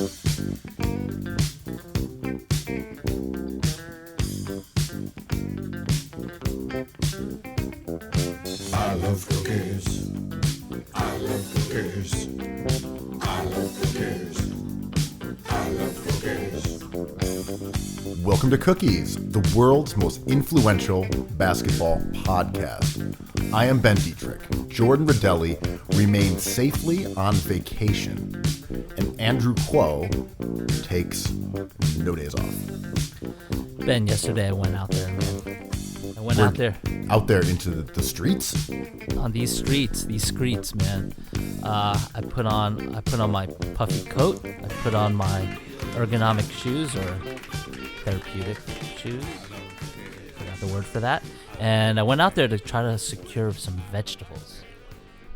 I love cookies. I love cookies. I love cookies. I love cookies. Welcome to Cookies, the world's most influential basketball podcast. I am Ben Detrick. Jordan Redaelli remains safely on vacation, and Andrew Kuo takes no days off. Ben, yesterday I went out there, man. Out there into the streets? On these streets, man. I put on my puffy coat. I put on my ergonomic shoes or therapeutic shoes. Forgot the word for that. And I went out there to try to secure some vegetables.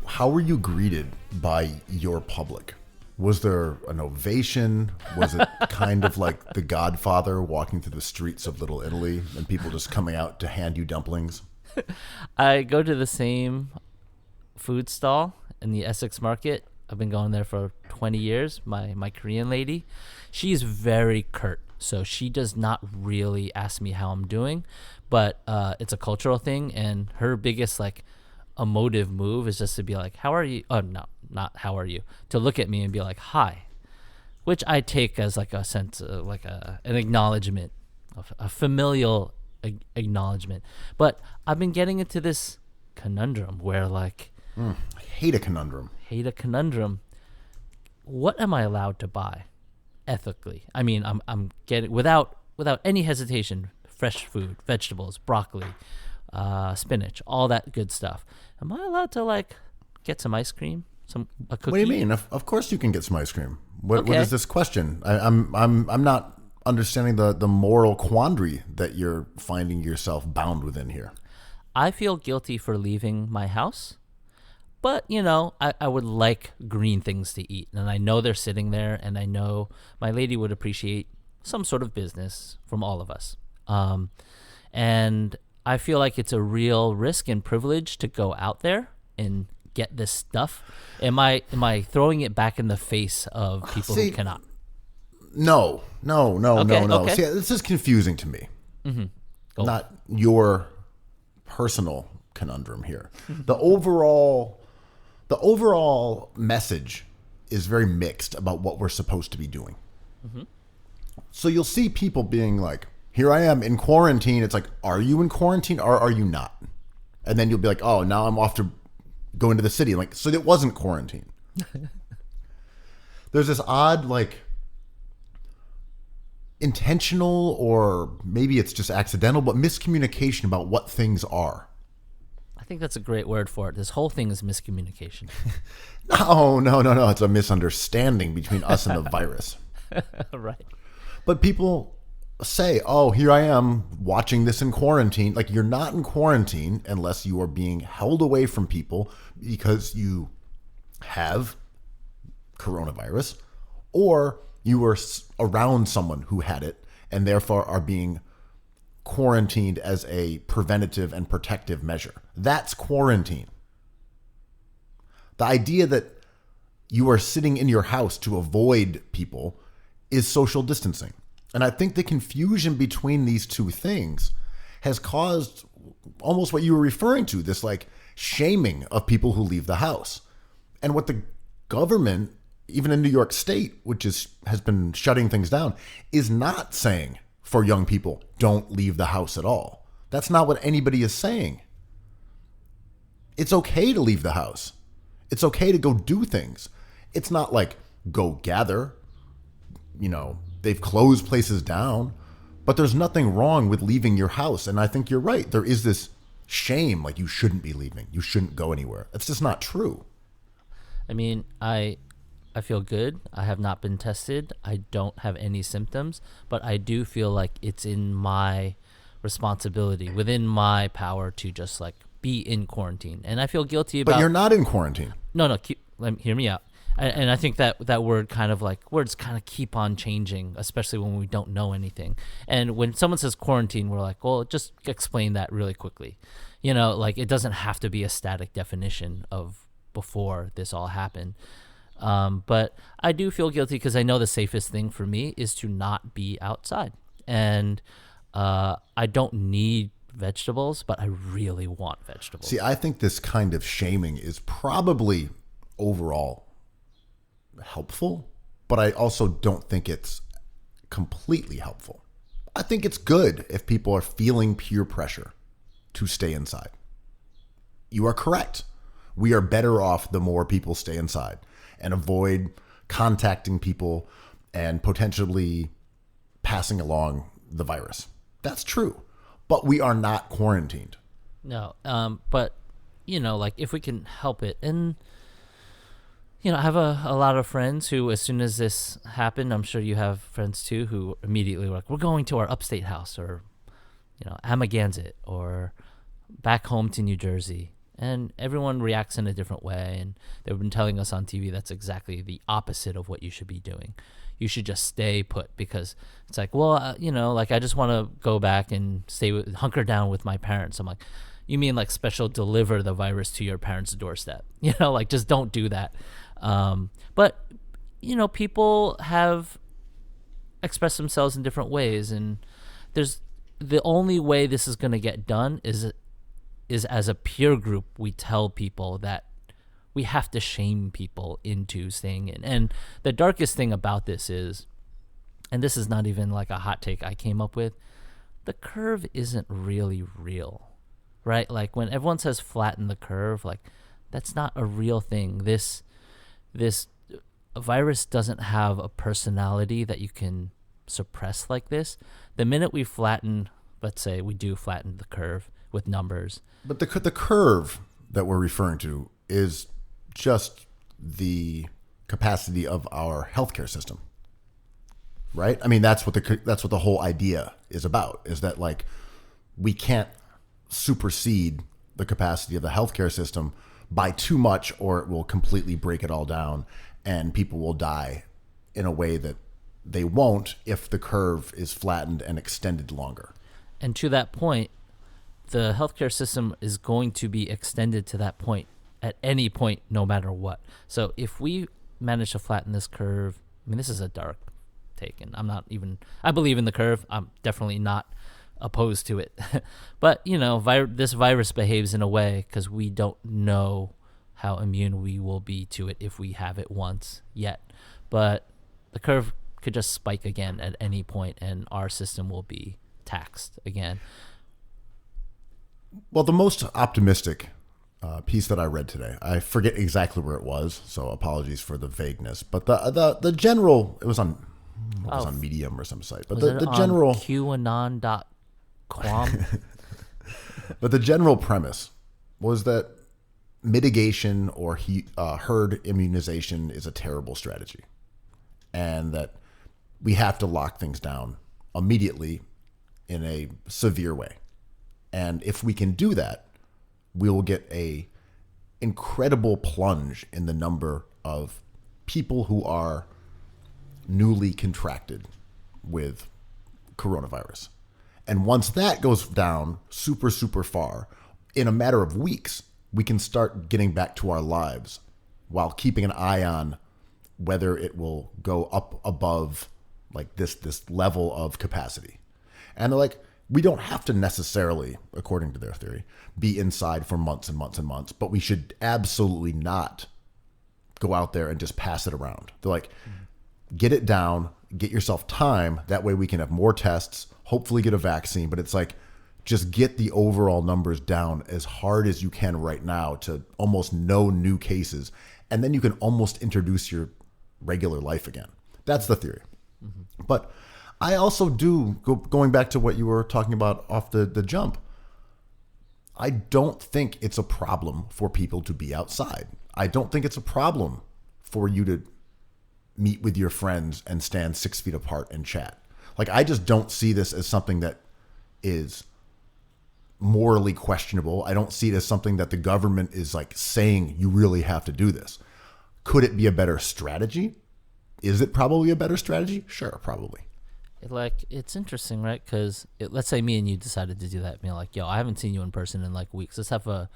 How were you greeted by your public? Was there an ovation? Was it kind of like the Godfather walking through the streets of Little Italy and people just coming out to hand you dumplings? I go to the same food stall in the Essex Market. I've been going there for 20 years. My Korean lady, she's very curt. So she does not really ask me how I'm doing, but it's a cultural thing. And her biggest emotive move is just to be like, how are you? Oh, no, not how are you? To look at me and be like, hi, which I take as like a sense of an acknowledgement, a familial acknowledgement. But I've been getting into this conundrum where I hate a conundrum. What am I allowed to buy ethically? I mean, I'm getting without any hesitation, fresh food, vegetables, broccoli, spinach, all that good stuff. Am I allowed to get some ice cream, a cookie? What do you mean? Of course you can get some ice cream. What Okay. is this question? I'm not understanding the moral quandary that you're finding yourself bound within here. I feel guilty for leaving my house, but I would like green things to eat, and I know they're sitting there, and I know my lady would appreciate some sort of business from all of us. And I feel like it's a real risk and privilege to go out there and get this stuff. Am I throwing it back in the face of people who cannot? No. Okay. See, this is confusing to me. Mm-hmm. Not your personal conundrum here. The overall message is very mixed about what we're supposed to be doing. Mm-hmm. So you'll see people being like, here I am in quarantine. It's like, are you in quarantine or are you not? And then you'll be like, oh, now I'm off to go into the city. So it wasn't quarantine. There's this odd, intentional, or maybe it's just accidental, but miscommunication about what things are. I think that's a great word for it. This whole thing is miscommunication. No. It's a misunderstanding between us and the virus. Right. But people say, oh, here I am watching this in quarantine. You're not in quarantine unless you are being held away from people because you have coronavirus, or you were around someone who had it and therefore are being quarantined as a preventative and protective measure. That's quarantine. The idea that you are sitting in your house to avoid people is social distancing. And I think the confusion between these two things has caused almost what you were referring to, this shaming of people who leave the house. And what the government, even in New York State, which has been shutting things down, is not saying for young people, don't leave the house at all. That's not what anybody is saying. It's okay to leave the house. It's okay to go do things. It's not go gather. They've closed places down, but there's nothing wrong with leaving your house. And I think you're right. There is this shame, you shouldn't be leaving. You shouldn't go anywhere. It's just not true. I mean, I feel good. I have not been tested. I don't have any symptoms, but I do feel like it's in my responsibility, within my power to just be in quarantine. And I feel guilty about... But you're not in quarantine. No, hear me out. And I think that word words kind of keep on changing, especially when we don't know anything. And when someone says quarantine, we're like, well, just explain that really quickly. It doesn't have to be a static definition of before this all happened. But I do feel guilty because I know the safest thing for me is to not be outside. And I don't need vegetables, but I really want vegetables. See, I think this kind of shaming is probably overall helpful, but I also don't think it's completely helpful. I think it's good if people are feeling peer pressure to stay inside. You are correct. We are better off the more people stay inside and avoid contacting people and potentially passing along the virus. That's true. But we are not quarantined. No, but, like if we can help it. And, I have a lot of friends who, as soon as this happened, I'm sure you have friends too, who immediately were like, we're going to our upstate house or, Amagansett or back home to New Jersey. And everyone reacts in a different way. And they've been telling us on TV that's exactly the opposite of what you should be doing. You should just stay put, because it's like, well, I just want to go back and hunker down with my parents. I'm like, you mean like special deliver the virus to your parents' doorstep? Just don't do that. But, people have expressed themselves in different ways. And the only way this is going to get done is as a peer group, we tell people that we have to shame people into staying in. And the darkest thing about this is, and this is not even like a hot take I came up with, the curve isn't really real, right? Like when everyone says flatten the curve, like that's not a real thing. This virus doesn't have a personality that you can suppress like this. The minute we flatten, let's say we do flatten the curve with numbers. But the curve that we're referring to is just the capacity of our healthcare system, right? I mean, that's what the whole idea is about, is that like we can't supersede the capacity of the healthcare system by too much, or it will completely break it all down and people will die in a way that they won't if the curve is flattened and extended longer. And to that point, the healthcare system is going to be extended to that point at any point, no matter what. So if we manage to flatten this curve, I mean, this is a dark take, and I believe in the curve. I'm definitely not opposed to it. But, this virus behaves in a way because we don't know how immune we will be to it if we have it once yet. But the curve could just spike again at any point, and our system will be taxed again. Well, the most optimistic piece that I read today, I forget exactly where it was, so apologies for the vagueness. But the general, it was on Medium or some site. But the general QAnon.com. But the general premise was that mitigation or herd immunization is a terrible strategy, and that we have to lock things down immediately in a severe way. And if we can do that, we will get a incredible plunge in the number of people who are newly contracted with coronavirus. And once that goes down super, super far, in a matter of weeks, we can start getting back to our lives while keeping an eye on whether it will go up above like this level of capacity. And they're like, we don't have to necessarily, according to their theory, be inside for months and months and months, but we should absolutely not go out there and just pass it around. They're like, get it down, get yourself time. That way we can have more tests, hopefully get a vaccine. But it's like, just get the overall numbers down as hard as you can right now to almost no new cases. And then you can almost introduce your regular life again. That's the theory. Mm-hmm. But I also do, going back to what you were talking about off the jump, I don't think it's a problem for people to be outside. I don't think it's a problem for you to meet with your friends and stand 6 feet apart and chat. Like, I just don't see this as something that is morally questionable. I don't see it as something that the government is like saying you really have to do this. Could it be a better strategy? Is it probably a better strategy? Sure, probably. It's interesting, right? Because let's say me and you decided to do that. Like, yo, I haven't seen you in person in like weeks. Let's have a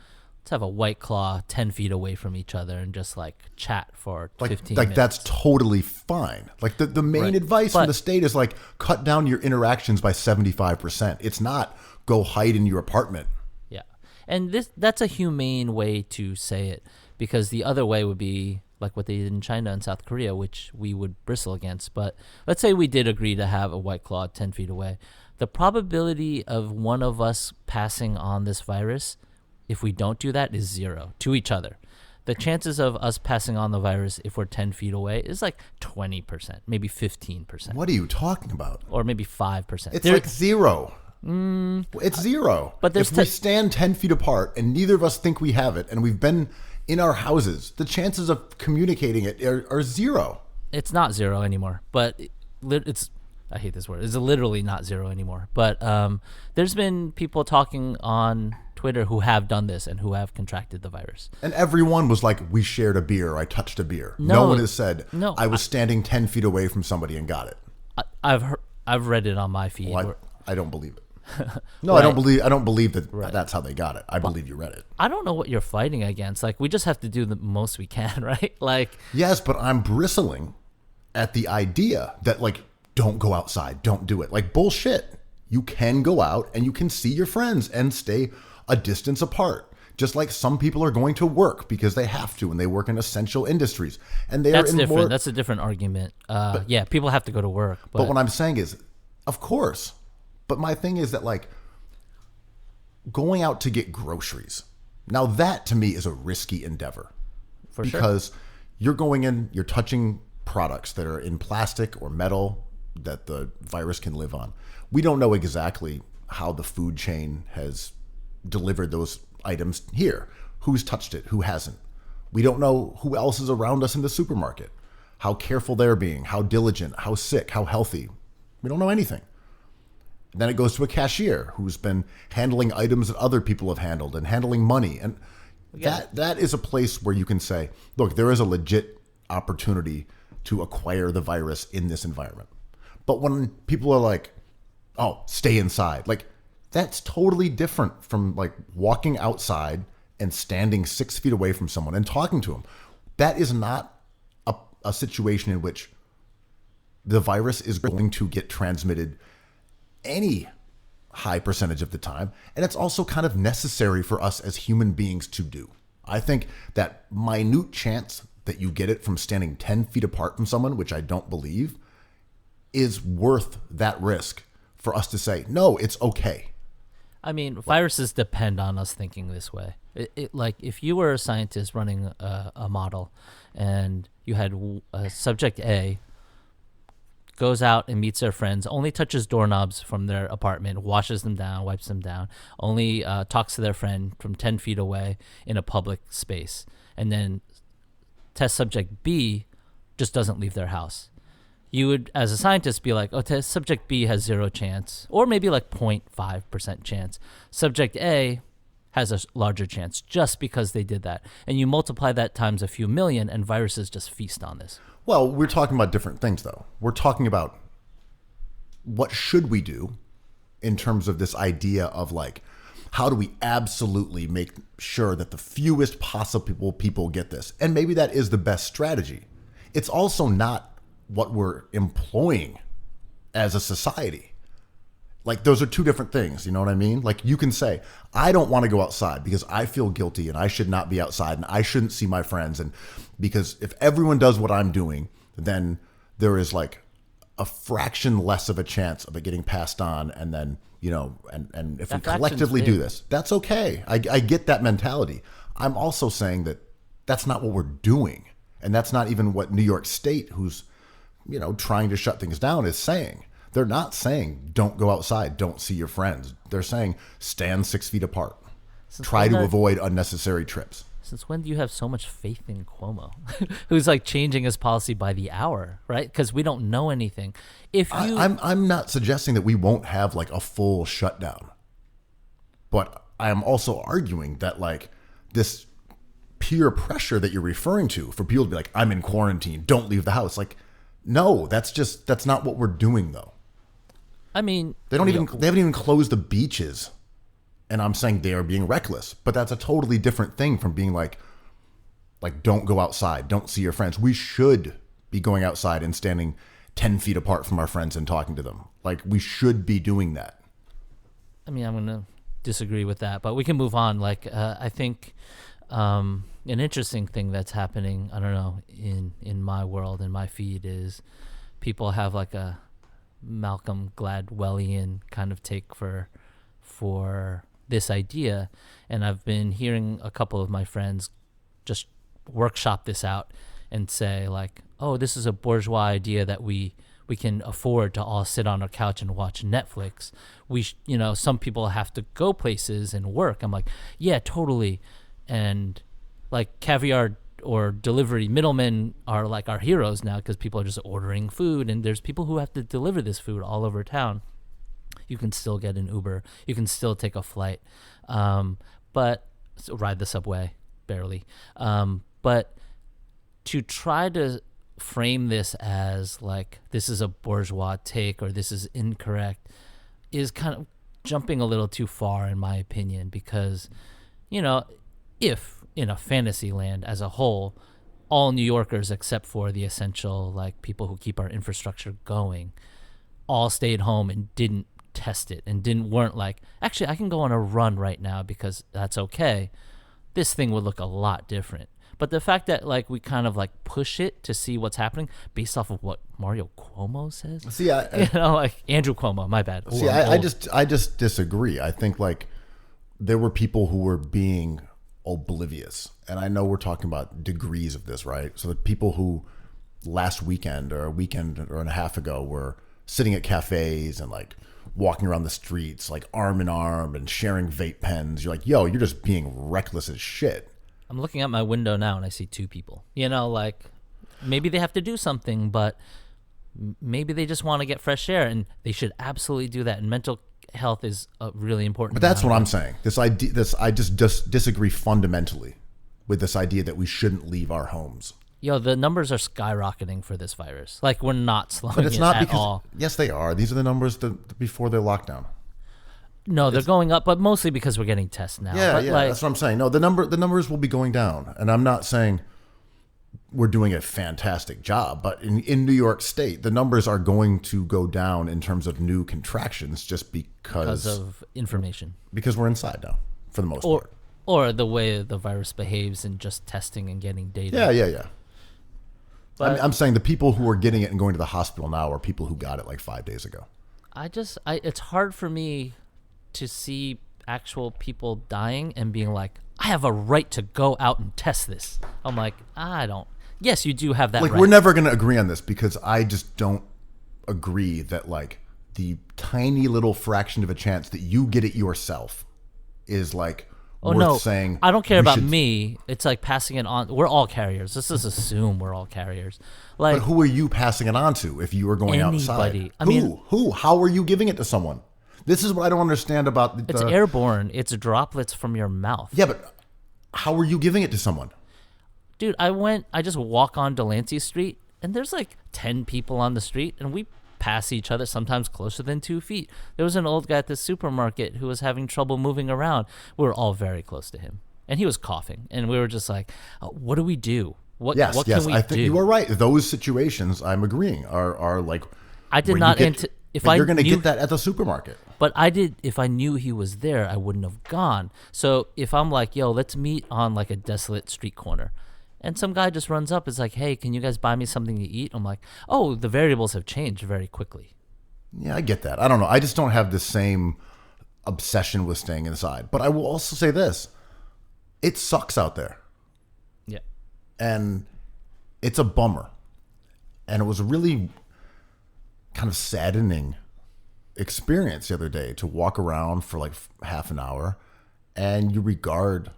have a White Claw 10 feet away from each other and just like chat for 15 like minutes. that's totally fine. Like the main Right. advice But- from the state is like cut down your interactions by 75%. It's not go hide in your apartment. Yeah. And that's a humane way to say it, because the other way would be like what they did in China and South Korea, which we would bristle against. But let's say we did agree to have a White Claw 10 feet away. The probability of one of us passing on this virus, if we don't do that, is 0 to each other. The chances of us passing on the virus if we're 10 feet away is like 20%, maybe 15%, What are you talking about? or maybe 5%. It's like 0. It's 0. But there's if we stand 10 feet apart and neither of us think we have it and we've been in our houses, the chances of communicating it are 0. It's not 0 anymore, but it's, I hate this word, it's literally not 0 anymore. But there's been people talking on Twitter who have done this and who have contracted the virus. And everyone was like, we shared a beer, I touched a beer. No, No, one has said, no, I was standing 10 feet away from somebody and got it. I've read it on my feed. Well, I don't believe it. No, Right. I don't believe that that's how they got it. I believe you read it. I don't know what you're fighting against. Like, we just have to do the most we can, right? Like, Yes, but I'm bristling at the idea that, like, don't go outside, don't do it. Like, bullshit. You can go out and you can see your friends and stay a distance apart. Just like some people are going to work because they have to and they work in essential industries. And they're that's in different. more. That's a different argument. Yeah, people have to go to work. But what I'm saying is, of course. But my thing is that, like, going out to get groceries. Now, that to me is a risky endeavor. For sure. Because you're going in, you're touching products that are in plastic or metal that the virus can live on. We don't know exactly how the food chain has delivered those items here. Who's touched it? Who hasn't? We don't know who else is around us in the supermarket. How careful they're being, how diligent, how sick, how healthy. We don't know anything. Then it goes to a cashier who's been handling items that other people have handled and handling money. And that is a place where you can say, look, there is a legit opportunity to acquire the virus in this environment. But when people are like, oh, stay inside, like, that's totally different from like walking outside and standing 6 feet away from someone and talking to them. That is not a situation in which the virus is going to get transmitted any high percentage of the time. And it's also kind of necessary for us as human beings to do. I think that minute chance that you get it from standing 10 feet apart from someone, which I don't believe, is worth that risk for us to say, no, it's okay. I mean, viruses depend on us thinking this way. Like, if you were a scientist running a model and you had subject A goes out and meets their friends, only touches doorknobs from their apartment, washes them down, wipes them down, only talks to their friend from 10 feet away in a public space, and then test subject B just doesn't leave their house. You would, as a scientist, be like, oh, test subject B has 0 chance, or maybe like 0.5% chance. Subject A has a larger chance just because they did that. And you multiply that times a few million, and viruses just feast on this. Well, we're talking about different things, though. We're talking about what should we do in terms of this idea of, like, how do we absolutely make sure that the fewest possible people get this? And maybe that is the best strategy. It's also not what we're employing as a society. Like, those are two different things, you know what I mean? Like, you can say, I don't want to go outside because I feel guilty and I should not be outside and I shouldn't see my friends. And because if everyone does what I'm doing, then there is like a fraction less of a chance of it getting passed on. And then, you know, and if we collectively do this, that's okay. I get that mentality. I'm also saying that that's not what we're doing. And that's not even what New York State, who's, you know, trying to shut things down, is saying. They're not saying don't go outside, don't see your friends. They're saying stand 6 feet apart. Try to avoid unnecessary trips. Since when do you have so much faith in Cuomo, who's like changing his policy by the hour, right? Because we don't know anything. If you, I'm not suggesting that we won't have like a full shutdown, but I'm also arguing that like this peer pressure that you're referring to for people to be like, I'm in quarantine, don't leave the house. Like, no, that's not what we're doing though. I mean, They haven't even closed the beaches And I'm saying they are being reckless, but that's a totally different thing from being like don't go outside, don't see your friends. We should be going outside and standing 10 feet apart from our friends and talking to them. Like, we should be doing that. I mean, I'm going to disagree with that, but we can move on. Like, I think an interesting thing that's happening, I don't know, in my world, in my feed, is people have like a Malcolm Gladwellian kind of take for this idea. And I've been hearing a couple of my friends just workshop this out and say like, oh, this is a bourgeois idea that we can afford to all sit on our couch and watch Netflix. Some people have to go places and work. I'm like, yeah, totally. And like caviar or delivery middlemen are like our heroes now because people are just ordering food, and there's people who have to deliver this food all over town. You can still get an Uber. You can still take a flight, but ride the subway, barely. But to try to frame this as like this is a bourgeois take or this is incorrect is kind of jumping a little too far, in my opinion, because, if in a fantasy land as a whole, all New Yorkers except for the essential, like people who keep our infrastructure going, all stayed home and didn't test it and weren't like, actually, I can go on a run right now because that's okay, this thing would look a lot different. But the fact that like we kind of like push it to see what's happening based off of what Mario Cuomo says. See, like Andrew Cuomo, my bad. See, I just disagree. I think like there were people who were being oblivious, and I know we're talking about degrees of this, right? So the people who last weekend or a weekend or and a half ago were sitting at cafes and like walking around the streets like arm in arm and sharing vape pens. You're like, yo, you're just being reckless as shit. I'm looking out my window now and I see two people. Like maybe they have to do something, but maybe they just want to get fresh air, and they should absolutely do that. And mental health is really important. But that's what I'm saying. I just disagree fundamentally with this idea that we shouldn't leave our homes. Yo, the numbers are skyrocketing for this virus. Like, we're not slowing but it's not at because, all. Yes, they are. These are the numbers before their lockdown. No, they're going up, but mostly because we're getting tests now. Yeah, but that's what I'm saying. No, the numbers will be going down, and I'm not saying we're doing a fantastic job, but in New York State, the numbers are going to go down in terms of new contractions just because of information. Because we're inside now, for the most part. Or the way the virus behaves and just testing and getting data. Yeah. But I'm saying the people who are getting it and going to the hospital now are people who got it like 5 days ago. It's hard for me to see actual people dying and being like, I have a right to go out and test this. I'm like, I don't. Yes, you do have that right. We're never going to agree on this because I just don't agree that like the tiny little fraction of a chance that you get it yourself is like worth saying. I don't care about me. It's like passing it on. We're all carriers. Let's just assume we're all carriers. Like, but who are you passing it on to if you were going outside? Who? How are you giving it to someone? This is what I don't understand about it's airborne. It's droplets from your mouth. Yeah, but how are you giving it to someone? Dude, I just walk on Delancey Street, and there's like 10 people on the street, and we pass each other, sometimes closer than 2 feet. There was an old guy at the supermarket who was having trouble moving around. We were all very close to him, and he was coughing, and we were just like, what do we do? What can we do? I think you are right. Those situations, I'm agreeing, are like... I did not... You're going to get that at the supermarket. But if I knew he was there, I wouldn't have gone. So if I'm like, yo, let's meet on like a desolate street corner, and some guy just runs up, is like, hey, can you guys buy me something to eat? I'm like, oh, the variables have changed very quickly. Yeah, I get that. I don't know. I just don't have the same obsession with staying inside. But I will also say this. It sucks out there. Yeah. And it's a bummer. And it was a really kind of saddening experience the other day to walk around for like half an hour and you regard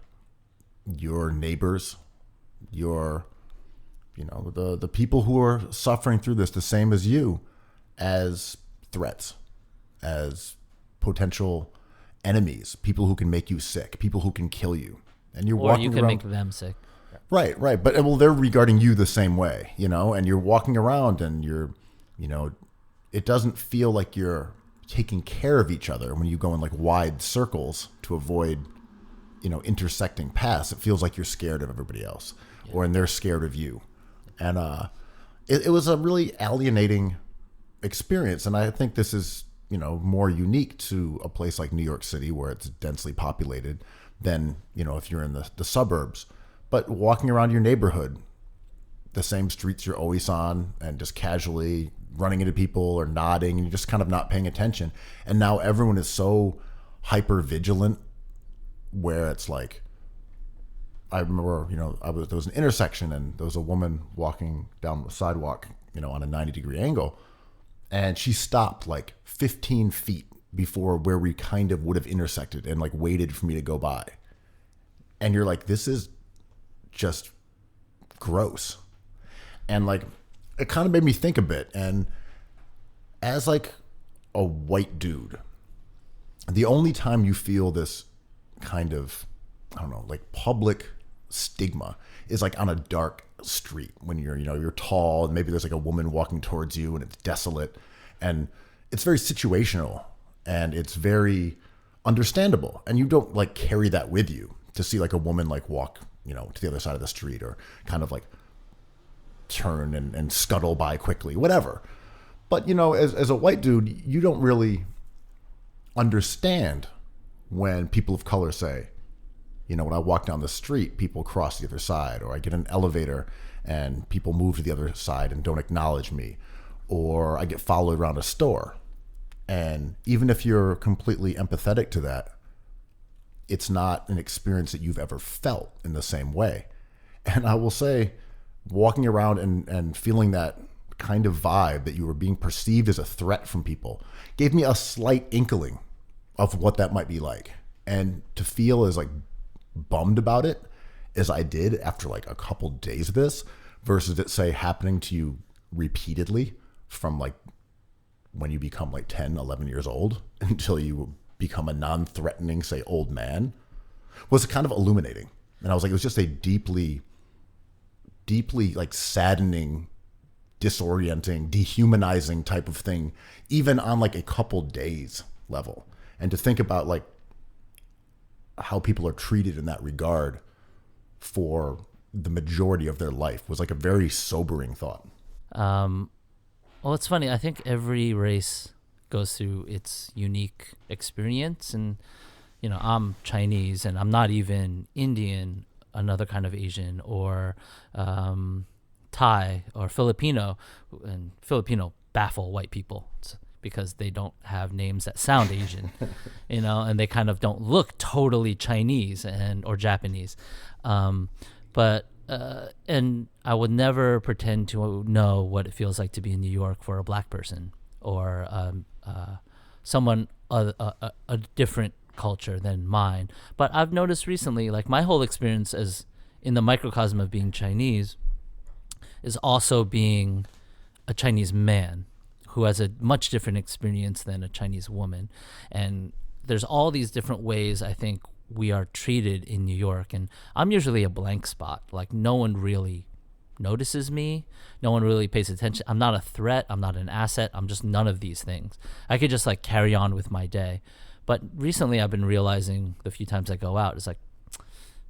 your neighbors, the people who are suffering through this the same as you, as threats, as potential enemies, people who can make you sick, people who can kill you. And you're walking around. Or you can make them sick. Right. But they're regarding you the same way, and you're walking around and you're, it doesn't feel like you're taking care of each other. When you go in like wide circles to avoid, intersecting paths, it feels like you're scared of everybody else, or and they're scared of you. And it was a really alienating experience. And I think this is, more unique to a place like New York City, where it's densely populated, than, if you're in the suburbs. But walking around your neighborhood, the same streets you're always on, and just casually running into people or nodding, and you're just kind of not paying attention. And now everyone is so hyper vigilant, where it's like, I remember, there was an intersection, and there was a woman walking down the sidewalk, on a 90-degree angle, and she stopped like 15 feet before where we kind of would have intersected, and like waited for me to go by. And you're like, this is just gross. And like, it kind of made me think a bit. And as like a white dude, the only time you feel this kind of, I don't know, like public stigma is like on a dark street, when you're tall, and maybe there's like a woman walking towards you, and it's desolate, and it's very situational, and it's very understandable. And you don't like carry that with you to see like a woman like walk, to the other side of the street, or kind of like turn and scuttle by quickly, whatever. But, as a white dude, you don't really understand when people of color say, when I walk down the street, people cross the other side, or I get an elevator and people move to the other side and don't acknowledge me, or I get followed around a store. And even if you're completely empathetic to that, it's not an experience that you've ever felt in the same way. And I will say, walking around and feeling that kind of vibe, that you were being perceived as a threat from people, gave me a slight inkling of what that might be like. And to feel as like bummed about it as I did after like a couple days of this, versus it, say, happening to you repeatedly from like when you become like 10, 11 years old until you become a non-threatening, say, old man, was kind of illuminating. And I was like, it was just a deeply like saddening, disorienting, dehumanizing type of thing, even on like a couple days level. And to think about like how people are treated in that regard for the majority of their life was like a very sobering thought. Well, it's funny. I think every race goes through its unique experience. And, I'm Chinese, and I'm not even Indian, another kind of Asian, or Thai or Filipino. And Filipino baffle white people because they don't have names that sound Asian, and they kind of don't look totally Chinese or Japanese. But I would never pretend to know what it feels like to be in New York for a black person, or someone a different culture than mine. But I've noticed recently, like my whole experience as in the microcosm of being Chinese is also being a Chinese man who has a much different experience than a Chinese woman. And there's all these different ways I think we are treated in New York. And I'm usually a blank spot. Like no one really notices me. No one really pays attention. I'm not a threat. I'm not an asset. I'm just none of these things. I could just like carry on with my day. But recently I've been realizing the few times I go out, it's like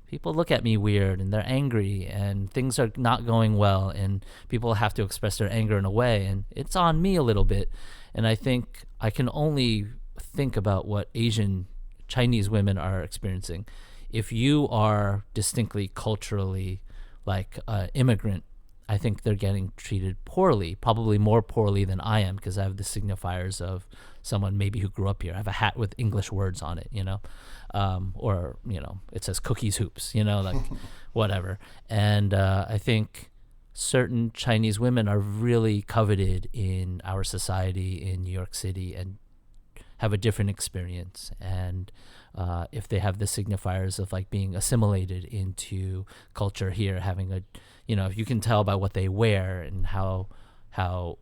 people look at me weird, and they're angry, and things are not going well, and people have to express their anger in a way, and it's on me a little bit. And I think I can only think about what Asian Chinese women are experiencing. If you are distinctly culturally like immigrant, I think they're getting treated poorly, probably more poorly than I am, because I have the signifiers of someone maybe who grew up here. I have a hat with English words on it, or, it says cookies hoops, like whatever. And I think certain Chinese women are really coveted in our society in New York City and have a different experience. And if they have the signifiers of like being assimilated into culture here, having a, if you can tell by what they wear and how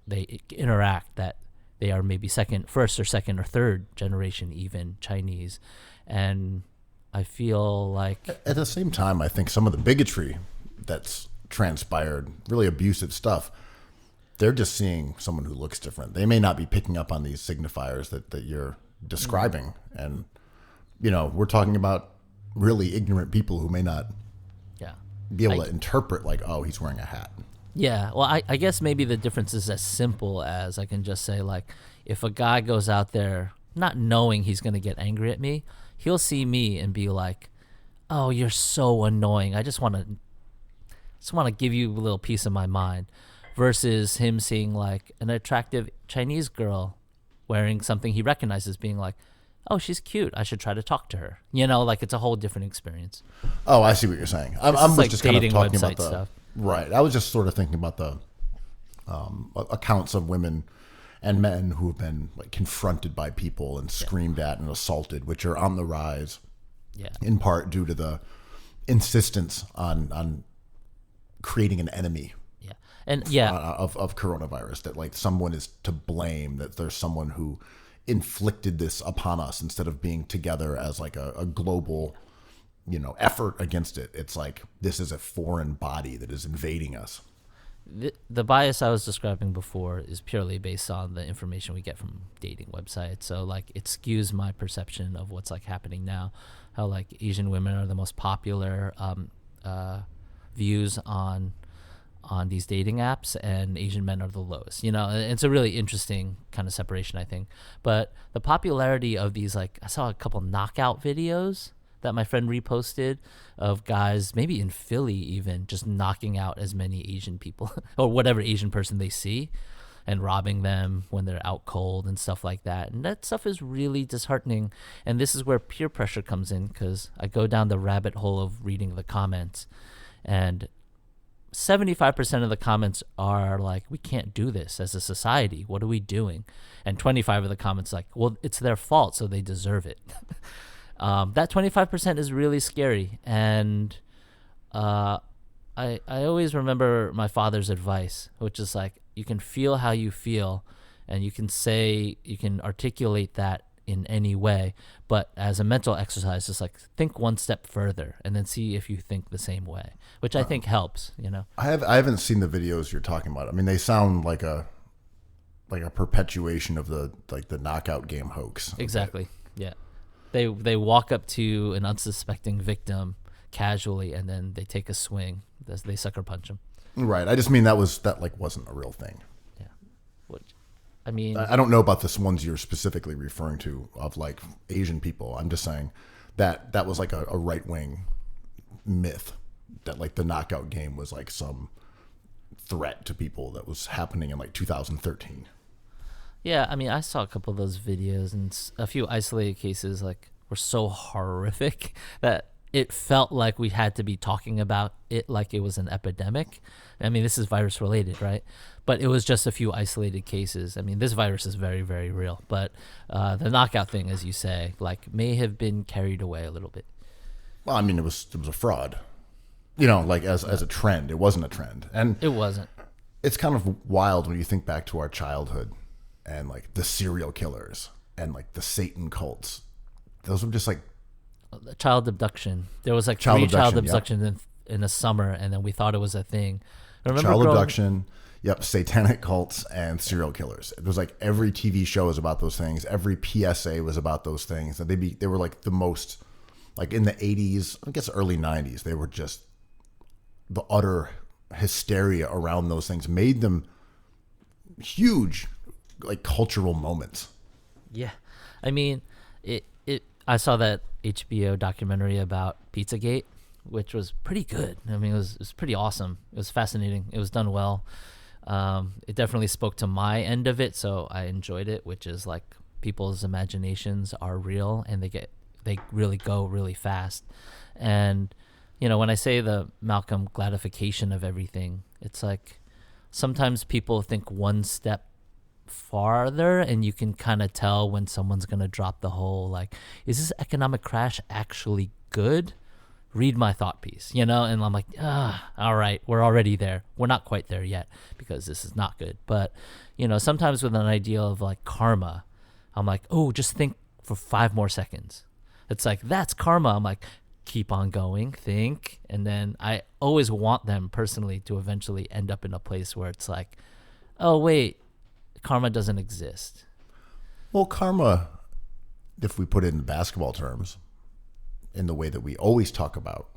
they interact, that they are maybe first or second or third generation even Chinese. And I feel like at the same time, I think some of the bigotry that's transpired, really abusive stuff, They're just seeing someone who looks different. They may not be picking up on these signifiers that you're describing. And, we're talking about really ignorant people who may not be able to interpret like, oh, he's wearing a hat. Yeah. Well, I guess maybe the difference is as simple as I can just say, like, if a guy goes out there not knowing he's going to get angry at me, he'll see me and be like, oh, you're so annoying. I just want to give you a little piece of my mind, versus him seeing like an attractive Chinese girl wearing something he recognizes, being like, oh, she's cute, I should try to talk to her. Like it's a whole different experience. Oh, I see what you're saying. I'm like just kind of talking about the stuff. Right. I was just sort of thinking about the accounts of women and men who have been like confronted by people and screamed at and assaulted, which are on the rise. Yeah. In part due to the insistence on creating an enemy. Yeah. And of coronavirus, that like someone is to blame, that there's someone who inflicted this upon us instead of being together as like a global, effort against it. It's like this is a foreign body that is invading us. The bias I was describing before is purely based on the information we get from dating websites. So like it skews my perception of what's like happening now. How like Asian women are the most popular views on these dating apps, and Asian men are the lowest. It's a really interesting kind of separation, I think. But the popularity of these, like I saw a couple knockout videos that my friend reposted of guys, maybe in Philly even, just knocking out as many Asian people or whatever Asian person they see and robbing them when they're out cold and stuff like that. And that stuff is really disheartening. And this is where peer pressure comes in, because I go down the rabbit hole of reading the comments, and 75% of the comments are like, we can't do this as a society. What are we doing? And 25 of the comments like, well, it's their fault, so they deserve it. That 25% is really scary. And I always remember my father's advice, which is like, you can feel how you feel, and you can articulate that in any way, but as a mental exercise, just like think one step further and then see if you think the same way, which I think helps. I haven't seen the videos you're talking about. I mean, they sound like a perpetuation of the knockout game hoax. Exactly. Yeah. They walk up to an unsuspecting victim casually, and then they take a swing. They sucker punch him. Right. I just mean that wasn't a real thing. Yeah. I mean, I don't know about this ones you're specifically referring to of like Asian people. I'm just saying that was like a right wing myth, that like the knockout game was like some threat to people that was happening in like 2013. Yeah, I mean, I saw a couple of those videos, and a few isolated cases like were so horrific that it felt like we had to be talking about it like it was an epidemic. I mean, this is virus related, right? But it was just a few isolated cases. I mean, this virus is very, very real. But the knockout thing, as you say, like may have been carried away a little bit. Well, I mean, it was a fraud. Like as a trend, it wasn't a trend, and it wasn't. It's kind of wild when you think back to our childhood and like the serial killers and like the Satan cults. Those were just like child abduction. There was like child abduction in the summer, and then we thought it was a thing. Child abduction, satanic cults and serial killers. It was like every TV show was about those things. Every PSA was about those things. And they were like the most, like in the 80s, I guess early 90s, they were just the utter hysteria around those things made them huge, like cultural moments. Yeah. I mean, I saw that HBO documentary about Pizzagate, which was pretty good. I mean, it was pretty awesome. It was fascinating. It was done well. It definitely spoke to my end of it, so I enjoyed it, which is like people's imaginations are real, and they really go really fast. And when I say the Malcolm gladification of everything, it's like sometimes people think one step farther, and you can kind of tell when someone's going to drop the whole, like, is this economic crash actually good? Read my thought piece, and I'm like, all right, we're already there. We're not quite there yet because this is not good. But, sometimes with an idea of like karma, I'm like, oh, just think for 5 more seconds. It's like, that's karma. I'm like, keep on going, think. And then I always want them personally to eventually end up in a place where it's like, oh wait, karma doesn't exist. Well, karma, if we put it in basketball terms, in the way that we always talk about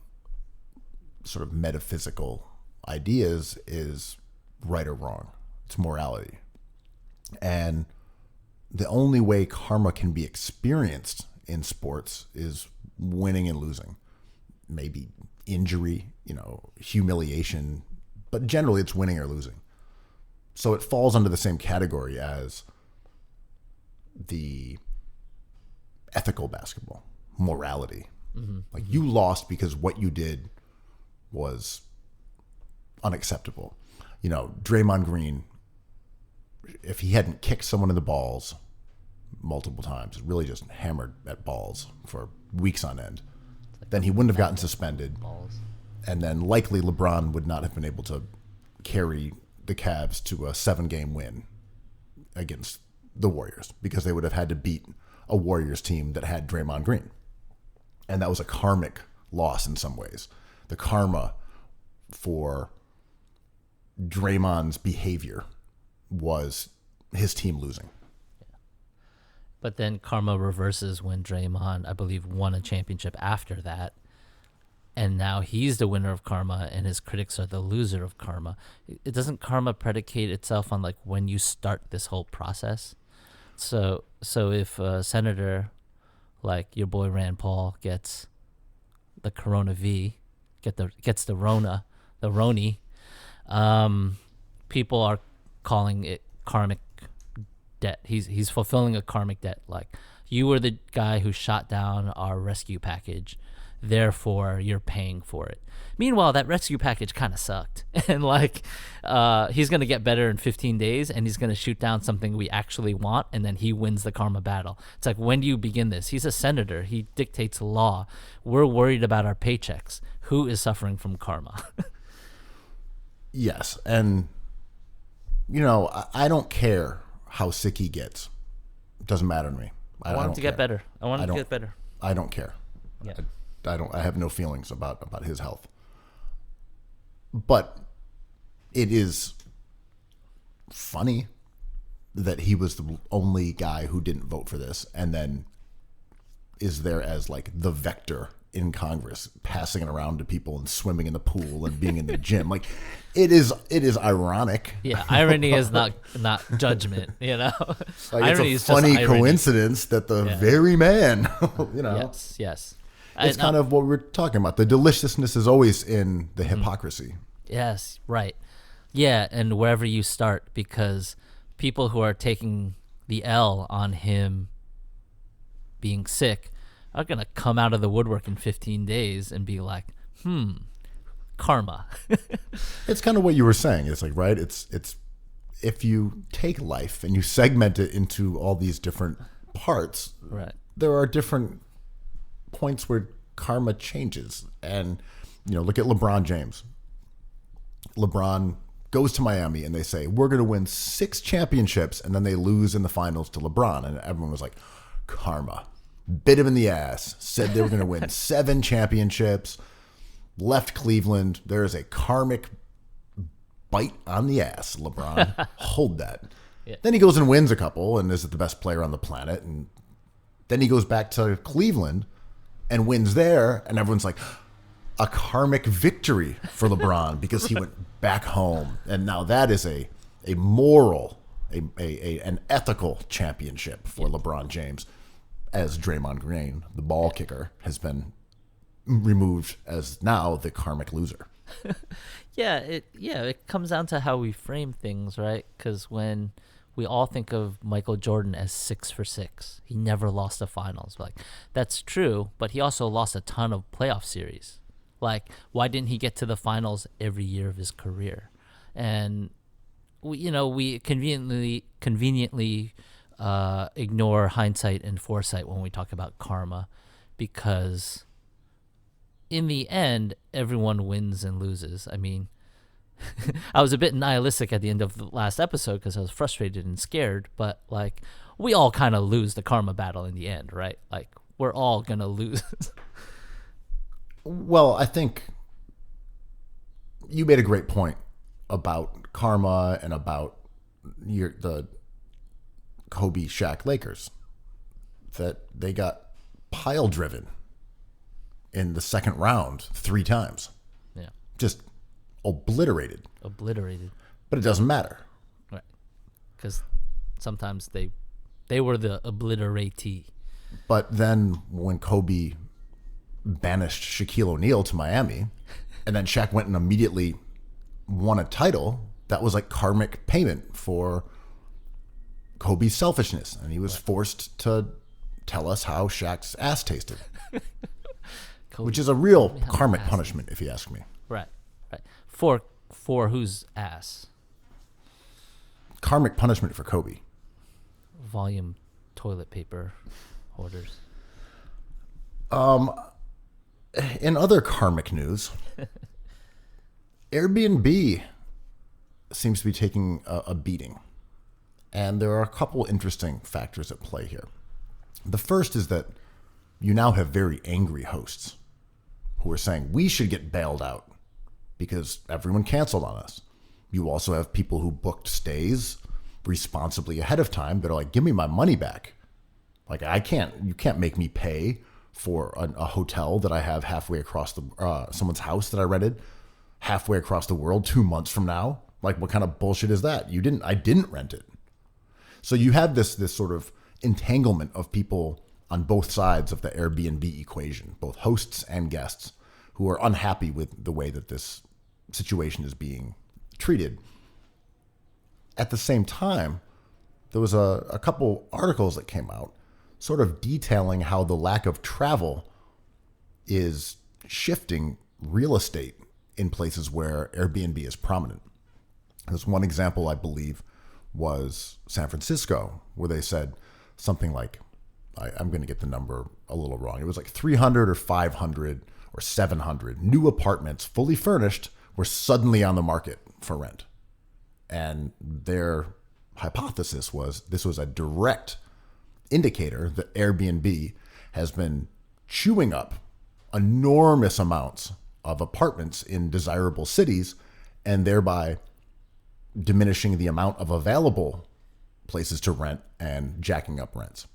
sort of metaphysical ideas, is right or wrong. It's morality. And the only way karma can be experienced in sports is winning and losing. Maybe injury, humiliation, but generally it's winning or losing. So it falls under the same category as the ethical basketball, morality. Mm-hmm. Like you lost because what you did was unacceptable. Draymond Green, if he hadn't kicked someone in the balls multiple times, really just hammered at balls for weeks on end, then he wouldn't have gotten suspended. And then likely LeBron would not have been able to carry the Cavs to a 7-game win against the Warriors, because they would have had to beat a Warriors team that had Draymond Green. And that was a karmic loss in some ways. The karma for Draymond's behavior was his team losing. But then karma reverses when Draymond, I believe, won a championship after that. And now he's the winner of karma and his critics are the loser of karma. It doesn't karma predicate itself on like when you start this whole process? So if a senator like your boy Rand Paul gets the Corona V, gets the Rona, the Roni, people are calling it karmic debt. He's fulfilling a karmic debt. Like, you were the guy who shot down our rescue package, therefore you're paying for it. Meanwhile, that rescue package kind of sucked, and he's gonna get better in 15 days, and he's gonna shoot down something we actually want, and then he wins the karma battle. It's like, when do you begin this? He's a senator. He dictates law. We're worried about our paychecks. Who is suffering from karma? Yes, and I don't care how sick he gets. It doesn't matter to me. I want him to get better. I want him to get better. I don't care. Yeah. I have no feelings about his health. But it is funny that he was the only guy who didn't vote for this, and then is there as like the vector in Congress, passing it around to people and swimming in the pool and being in the gym. Like, it is ironic. Yeah, irony is not judgment, Like, irony it's a funny coincidence that the very man, Yes. It's kind of what we're talking about. The deliciousness is always in the hypocrisy. Yes, right. Yeah, and wherever you start, because people who are taking the L on him being sick are going to come out of the woodwork in 15 days and be like, karma. It's kind of what you were saying. It's like, right? It's if you take life and you segment it into all these different parts, right, there are different points where karma changes. And, look at LeBron James. LeBron goes to Miami and they say, we're going to win 6 championships, and then they lose in the finals to LeBron. And everyone was like, karma. Bit him in the ass, said they were going to win 7 championships, left Cleveland. There is a karmic bite on the ass, LeBron. Hold that. Yeah. Then he goes and wins a couple and is the best player on the planet. And then he goes back to Cleveland and wins there. And everyone's like, a karmic victory for LeBron because he went back home. And now that is a moral, an ethical championship for LeBron James. As Draymond Green, the ball kicker, has been removed as now the karmic loser. It comes down to how we frame things, right? Because when we all think of Michael Jordan as 6 for 6, he never lost the finals. Like, that's true, but he also lost a ton of playoff series. Like, why didn't he get to the finals every year of his career? And we conveniently ignore hindsight and foresight when we talk about karma, because in the end, everyone wins and loses. I mean, I was a bit nihilistic at the end of the last episode because I was frustrated and scared, but like, we all kind of lose the karma battle in the end, right? Like, we're all going to lose. Well, I think you made a great point about karma and about the Kobe Shaq Lakers, that they got pile driven in the second round 3 times. Yeah. Just obliterated. But it doesn't matter. Right. Because sometimes they were the obliteratee. But then when Kobe banished Shaquille O'Neal to Miami, and then Shaq went and immediately won a title, that was like karmic payment for Kobe's selfishness. And he was forced to tell us how Shaq's ass tasted. Which is a real karmic punishment, if you ask me. Right. For whose ass? Karmic punishment for Kobe. Volume toilet paper hoarders. In other karmic news, Airbnb seems to be taking a beating. And there are a couple interesting factors at play here. The first is that you now have very angry hosts who are saying we should get bailed out because everyone canceled on us. You also have people who booked stays responsibly ahead of time that are like, give me my money back. Like, you can't make me pay for a hotel that I have halfway across someone's house that I rented halfway across the world 2 months from now. Like, what kind of bullshit is that? I didn't rent it. So you have this sort of entanglement of people on both sides of the Airbnb equation, both hosts and guests, who are unhappy with the way that this situation is being treated. At the same time, there was a couple articles that came out sort of detailing how the lack of travel is shifting real estate in places where Airbnb is prominent. There's one example, I believe, was San Francisco, where they said something like, I'm going to get the number a little wrong. It was like 300 or 500 or 700 new apartments, fully furnished, were suddenly on the market for rent. And their hypothesis was this was a direct indicator that Airbnb has been chewing up enormous amounts of apartments in desirable cities and thereby diminishing the amount of available places to rent and jacking up rents.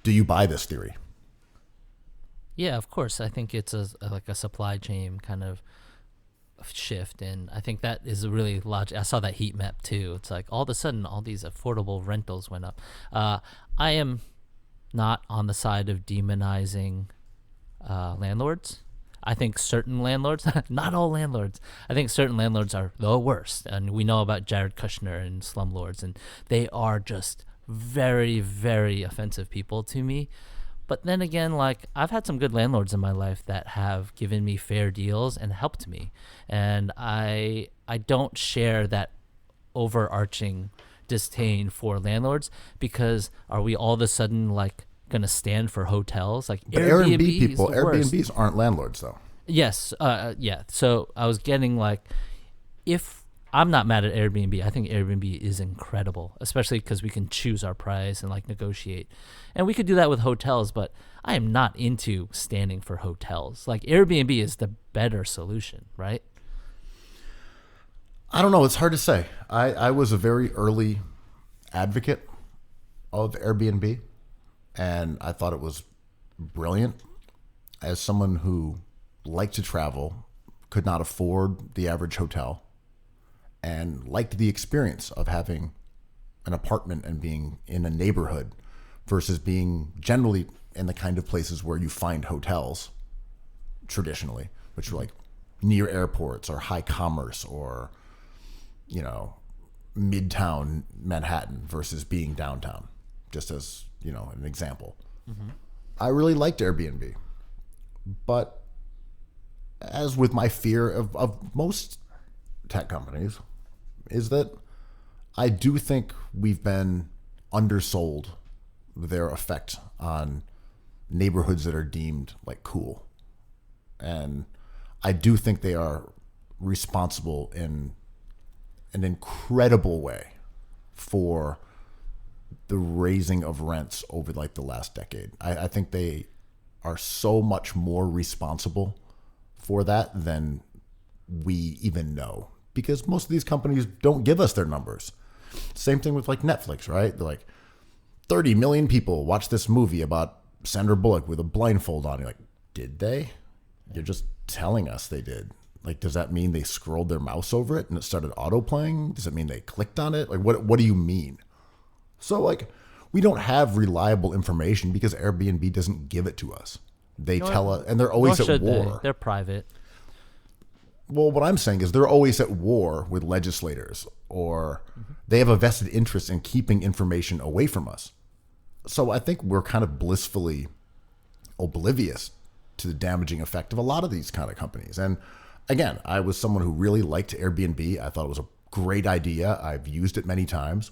Do you buy this theory? Yeah, of course. I think it's like a supply chain kind of shift, and I think that is a really logical. I saw that heat map too. It's like all of a sudden all these affordable rentals went up. I am not on the side of demonizing landlords. I think certain landlords, not all landlords, I think certain landlords are the worst. And we know about Jared Kushner and slumlords, and they are just very, very offensive people to me. But then again, like, I've had some good landlords in my life that have given me fair deals and helped me. And I don't share that overarching disdain for landlords, because are we all of a sudden like going to stand for hotels? Like, but Airbnb people, Airbnbs aren't landlords though. Yes. Yeah. So I was getting like, if I'm not mad at Airbnb, I think Airbnb is incredible, especially because we can choose our price and like negotiate. And we could do that with hotels, but I am not into standing for hotels. Like, Airbnb is the better solution, right? I don't know. It's hard to say. I was a very early advocate of Airbnb, and I thought it was brilliant. As someone who liked to travel, could not afford the average hotel, and liked the experience of having an apartment and being in a neighborhood versus being generally in the kind of places where you find hotels traditionally, which are like near airports or high commerce or, you know, midtown Manhattan versus being downtown, just as, you know, an example. Mm-hmm. I really liked Airbnb, but as with my fear of most tech companies, is that I do think we've been undersold their effect on neighborhoods that are deemed like cool. And I do think they are responsible in an incredible way for the raising of rents over like the last decade. I think they are so much more responsible for that than we even know. because most of these companies don't give us their numbers. Same thing with like Netflix, right? They're like 30 million people watch this movie about Sandra Bullock with a blindfold on. You're like, did they? You're just telling us they did. Like, does that mean they scrolled their mouse over it and it started autoplaying? Does it mean they clicked on it? Like, what do you mean? So, like, we don't have reliable information because Airbnb doesn't give it to us. They tell us, and they're always at war. They're private. Well, what I'm saying is they're always at war with legislators, or they have a vested interest in keeping information away from us. So I think we're kind of blissfully oblivious to the damaging effect of a lot of these kind of companies. And again, I was someone who really liked Airbnb. I thought it was a great idea. I've used it many times.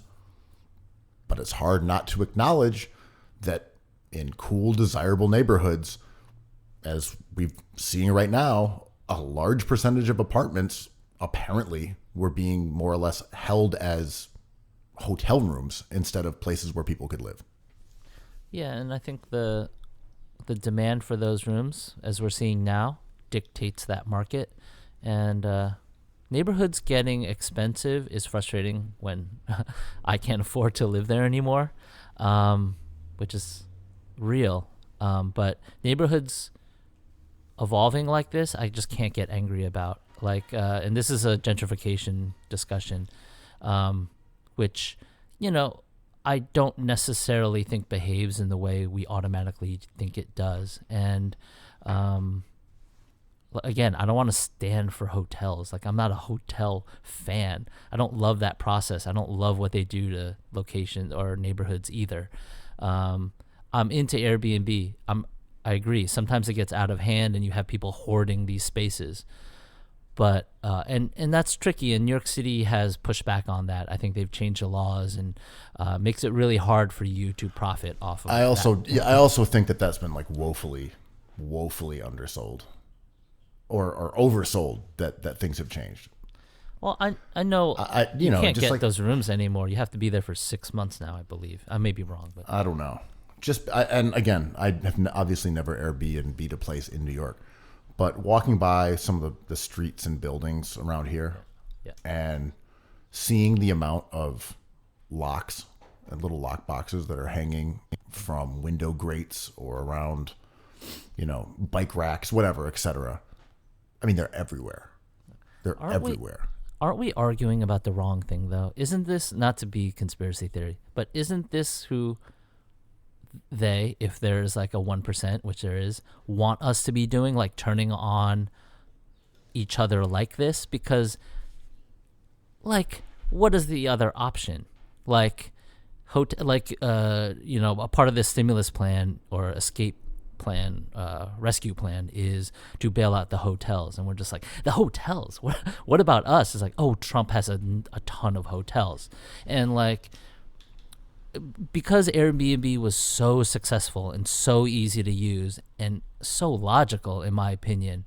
But it's hard not to acknowledge that in cool, desirable neighborhoods, as we're seeing right now, a large percentage of apartments apparently were being more or less held as hotel rooms instead of places where people could live. Yeah, and I think the demand for those rooms, as we're seeing now, dictates that market. And neighborhoods getting expensive is frustrating when I can't afford to live there anymore, which is real. But neighborhoods evolving like this, I just can't get angry about. Like, and this is a gentrification discussion, which, you know, I don't necessarily think behaves in the way we automatically think it does. And again, I don't want to stand for hotels. Like, I'm not a hotel fan. I don't love that process. I don't love what they do to locations or neighborhoods either. I'm into Airbnb. I agree. Sometimes it gets out of hand and you have people hoarding these spaces. But and that's tricky, and New York City has pushed back on that. I think they've changed the laws and makes it really hard for you to profit off of I also think that that's been like woefully undersold or oversold, that things have changed. Well, I know you can't get like, those rooms anymore. You have to be there for 6 months now, I believe. I may be wrong, but I don't know. And again, I have obviously never Airbnb'd a place in New York. But walking by some of the streets and buildings around here, and seeing the amount of locks and little lock boxes that are hanging from window grates or around, bike racks, whatever, etc. I mean, they're everywhere. They're everywhere. Aren't we arguing about the wrong thing, though? Isn't this, not to be conspiracy theory, but isn't this who they, if there's like a 1%, which there is, want us to be doing, like turning on each other like this? Because, like, what is the other option? Like, a part of this stimulus plan or escape plan, rescue plan is to bail out the hotels, and we're just like, the hotels. What about us? It's like, oh, Trump has a ton of hotels, and like, because Airbnb was so successful and so easy to use and so logical, in my opinion,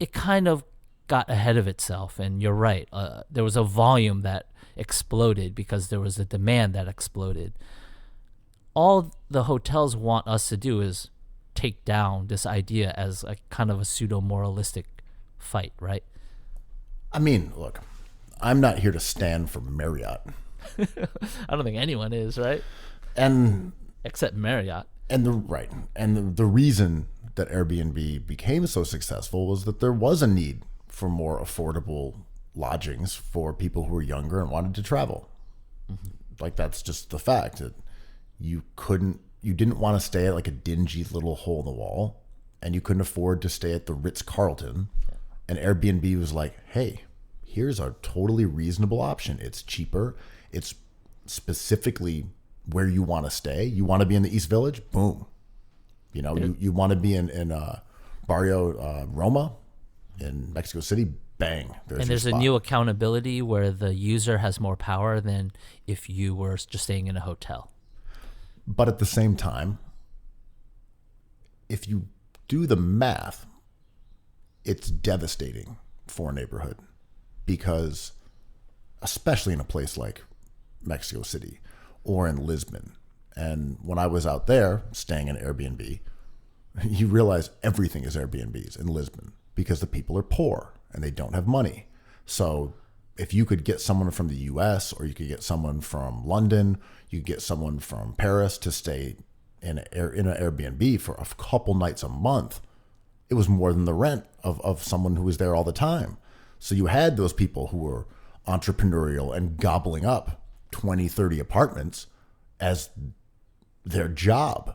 it kind of got ahead of itself. And you're right. There was a volume that exploded because there was a demand that exploded. All the hotels want us to do is take down this idea as a kind of a pseudo-moralistic fight, right? I mean, look, I'm not here to stand for Marriott. I don't think anyone is, right? And except Marriott. And the reason that Airbnb became so successful was that there was a need for more affordable lodgings for people who were younger and wanted to travel. Mm-hmm. Like, that's just the fact that you didn't want to stay at like a dingy little hole in the wall, and you couldn't afford to stay at the Ritz-Carlton. Yeah. And Airbnb was like, hey, here's a totally reasonable option. It's cheaper. It's specifically where you want to stay. You want to be in the East Village? Boom. You want to be in Barrio Roma in Mexico City? Bang. There's a new accountability where the user has more power than if you were just staying in a hotel. But at the same time, if you do the math, it's devastating for a neighborhood, because especially in a place like Mexico City or in Lisbon. And when I was out there staying in Airbnb, you realize everything is Airbnbs in Lisbon because the people are poor and they don't have money. So if you could get someone from the US or you could get someone from London, you could get someone from Paris to stay in an Airbnb for a couple nights a month, it was more than the rent of someone who was there all the time. So you had those people who were entrepreneurial and gobbling up 20, 30 apartments as their job.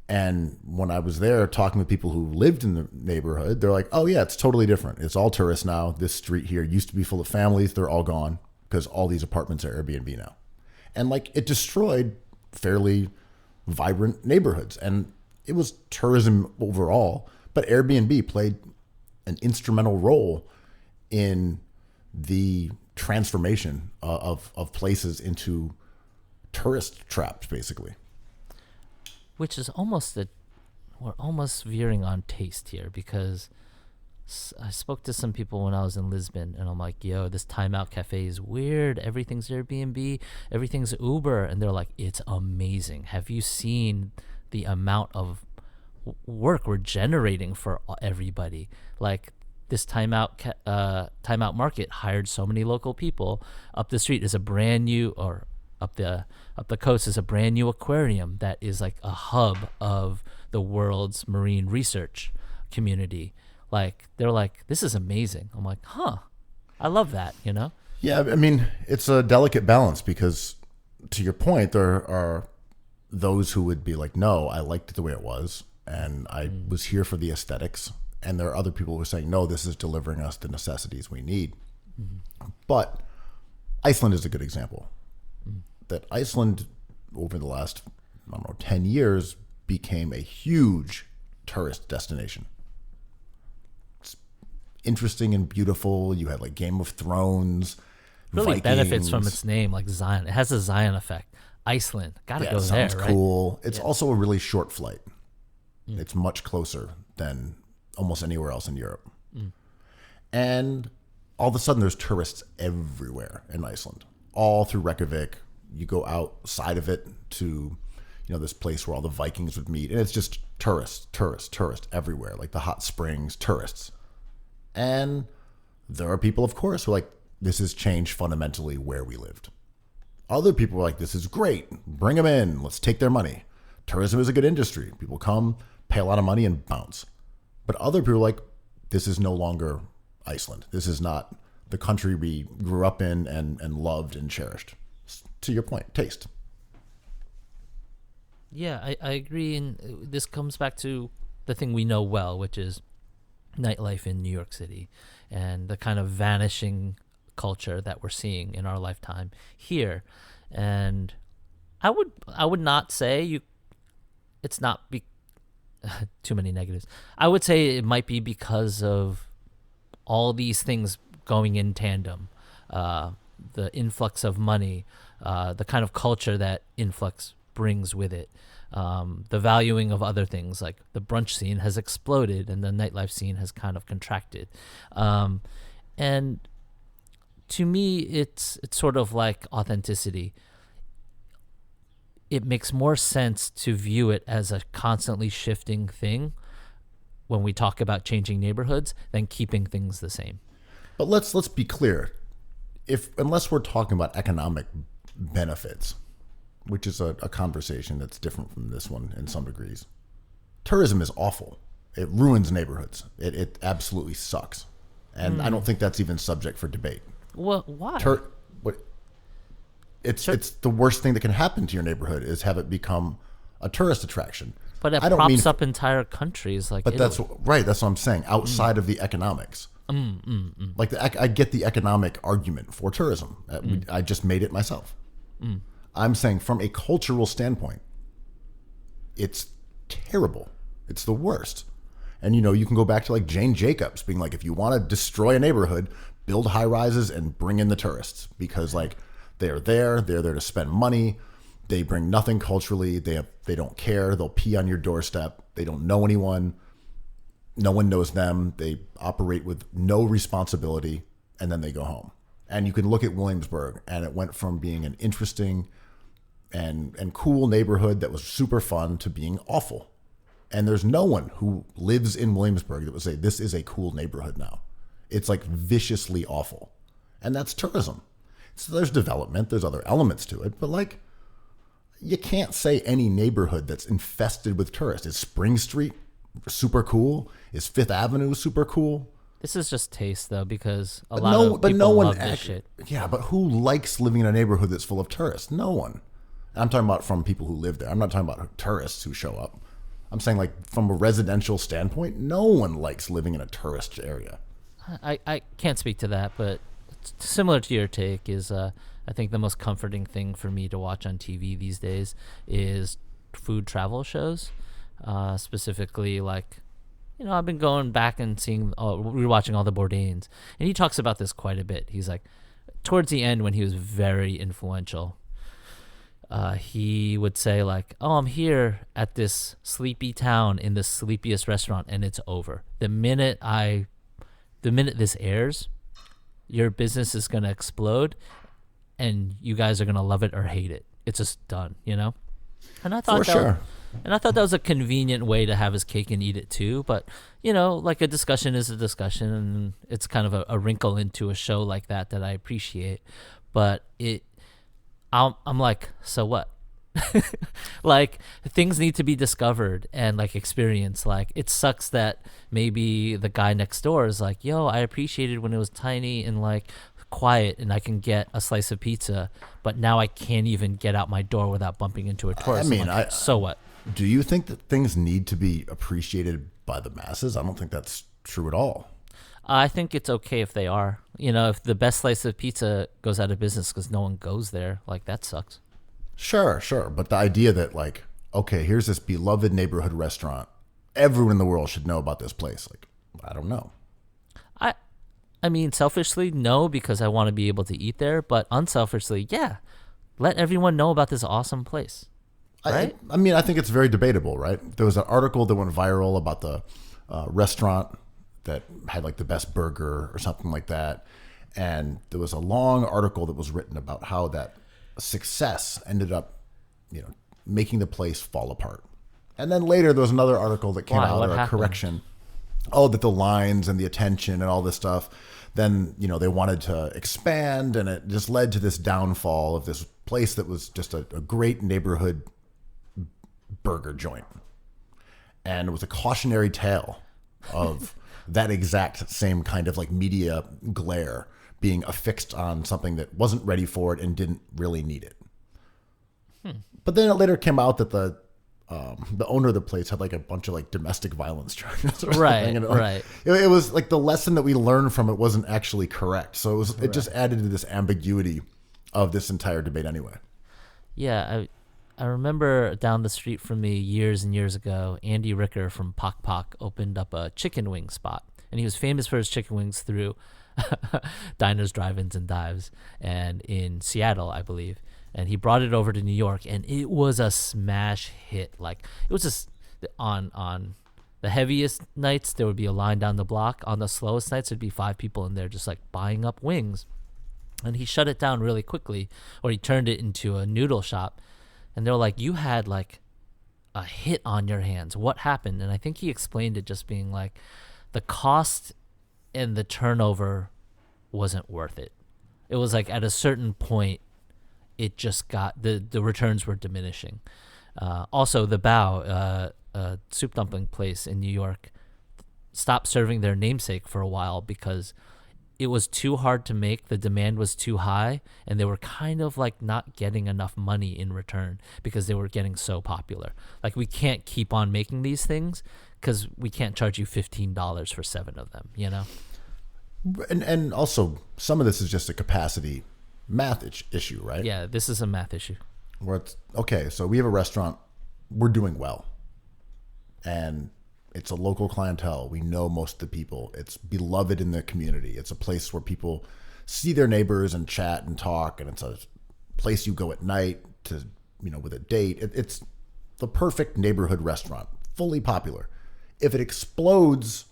And when I was there talking with people who lived in the neighborhood, they're like, oh yeah, it's totally different. It's all tourists now. This street here used to be full of families. They're all gone because all these apartments are Airbnb now. And like it destroyed fairly vibrant neighborhoods. And it was tourism overall, but Airbnb played an instrumental role in the transformation of places into tourist traps, basically. Which is we're almost veering on taste here, because I spoke to some people when I was in Lisbon, and I'm like, yo, this Timeout Cafe is weird. Everything's Airbnb, everything's Uber. And they're like, it's amazing. Have you seen the amount of work we're generating for everybody? Like, this Timeout Market hired so many local people. Up the street is a brand new, or up the coast is a brand new aquarium that is like a hub of the world's marine research community. Like, they're like, this is amazing. I'm like, huh, I love that, you know? Yeah, I mean, it's a delicate balance because, to your point, there are those who would be like, no, I liked it the way it was, and I was here for the aesthetics. And there are other people who are saying, no, this is delivering us the necessities we need. Mm-hmm. But Iceland is a good example. Mm-hmm. That Iceland, over the last, 10 years, became a huge tourist destination. It's interesting and beautiful. You had like Game of Thrones, really Vikings. Benefits from its name, like Zion. It has a Zion effect. Iceland, gotta go there, right? Cool. It's also a really short flight. It's much closer than almost anywhere else in Europe. And all of a sudden there's tourists everywhere in Iceland, all through Reykjavik. You go outside of it to, this place where all the Vikings would meet, and it's just tourists everywhere, like the hot springs, tourists. And there are people, of course, who are like, this has changed fundamentally where we lived. Other people are like, this is great, bring them in, let's take their money. Tourism is a good industry. People come, pay a lot of money, and bounce. But other people are like, this is no longer Iceland. This is not the country we grew up in and loved and cherished. To your point, taste. Yeah, I agree. And this comes back to the thing we know well, which is nightlife in New York City and the kind of vanishing culture that we're seeing in our lifetime here. And I would not say it's not too many negatives. I would say it might be because of all these things going in tandem. The influx of money, the kind of culture that influx brings with it, the valuing of other things, like the brunch scene has exploded and the nightlife scene has kind of contracted. And to me, it's sort of like authenticity. It makes more sense to view it as a constantly shifting thing when we talk about changing neighborhoods than keeping things the same. But let's be clear. Unless we're talking about economic benefits, which is a conversation that's different from this one in some degrees, tourism is awful. It ruins neighborhoods. It absolutely sucks. And I don't think that's even subject for debate. Well, why? It's the worst thing that can happen to your neighborhood is have it become a tourist attraction. But it props up entire countries like Italy. That's right. That's what I'm saying. Outside of the economics. Like I get the economic argument for tourism. I just made it myself. I'm saying from a cultural standpoint, it's terrible. It's the worst. And you can go back to like Jane Jacobs being like, if you want to destroy a neighborhood, build high rises and bring in the tourists because like they're there to spend money. They bring nothing culturally. They don't care. They'll pee on your doorstep. They don't know anyone. No one knows them. They operate with no responsibility, and then they go home. And you can look at Williamsburg, and it went from being an interesting and cool neighborhood that was super fun to being awful. And there's no one who lives in Williamsburg that would say this is a cool neighborhood now. It's like viciously awful. and that's tourism. So there's development, there's other elements to it, but like, you can't say any neighborhood that's infested with tourists. Is Spring Street super cool? Is Fifth Avenue super cool? This is just taste, though, because a lot of people love this shit. Yeah, but who likes living in a neighborhood that's full of tourists? No one. I'm talking about from people who live there. I'm not talking about tourists who show up. I'm saying, like, from a residential standpoint, no one likes living in a tourist area. I can't speak to that, but similar to your take is I think the most comforting thing for me to watch on TV these days is food travel shows, specifically like, I've been going back and rewatching all the Bourdains, and he talks about this quite a bit. He's like, towards the end when he was very influential, he would say like, oh, I'm here at this sleepy town in the sleepiest restaurant, and it's over. The minute this airs, your business is going to explode, and you guys are going to love it or hate it. It's just done, And I thought that was a convenient way to have his cake and eat it too. But, like a discussion is a discussion, and it's kind of a wrinkle into a show like that I appreciate. But I'm like, so what? Like, things need to be discovered and like experienced. Like, it sucks that maybe the guy next door is like, yo, I appreciated when it was tiny and like quiet and I can get a slice of pizza, but now I can't even get out my door without bumping into a tourist. I mean, like, so what? Do you think that things need to be appreciated by the masses? I don't think that's true at all. I think it's okay if they are. If the best slice of pizza goes out of business because no one goes there, like, that sucks. Sure. But the idea that, like, okay, here's this beloved neighborhood restaurant. Everyone in the world should know about this place. Like, I don't know. I mean, selfishly, no, because I want to be able to eat there. But unselfishly, yeah, let everyone know about this awesome place. Right? I think it's very debatable, right? There was an article that went viral about the restaurant that had like the best burger or something like that. And there was a long article that was written about how that success ended up, making the place fall apart. And then later there was another article that came out, or a correction. Oh, that the lines and the attention and all this stuff, then, they wanted to expand, and it just led to this downfall of this place that was just a great neighborhood burger joint. And it was a cautionary tale of that exact same kind of like media glare being affixed on something that wasn't ready for it and didn't really need it. But then it later came out that the owner of the place had like a bunch of like domestic violence charges. Right. It was like the lesson that we learned from it wasn't actually correct. So it just added to this ambiguity of this entire debate anyway. Yeah, I remember down the street from me years and years ago, Andy Ricker from Pok Pok opened up a chicken wing spot. And he was famous for his chicken wings through diners, drive-ins, and dives, and in Seattle, I believe. And he brought it over to New York, and it was a smash hit. Like, it was just on the heaviest nights, there would be a line down the block. On the slowest nights, there'd be 5 people in there just like buying up wings. And he shut it down really quickly, or he turned it into a noodle shop. And they were like, you had like a hit on your hands. What happened? And I think he explained it just being like, the cost and the turnover wasn't worth it. It was like at a certain point, it just got, the returns were diminishing. Also, the Bao, soup dumpling place in New York, stopped serving their namesake for a while because it was too hard to make, the demand was too high, and they were kind of like not getting enough money in return because they were getting so popular. Like, we can't keep on making these things because we can't charge you $15 for 7 of them, And also, some of this is just a capacity math issue, right? Yeah, this is a math issue. Where it's, okay, so we have a restaurant, we're doing well. And it's a local clientele. We know most of the people. It's beloved in the community. It's a place where people see their neighbors and chat and talk. And it's a place you go at night to, with a date. It's the perfect neighborhood restaurant, fully popular. If it explodes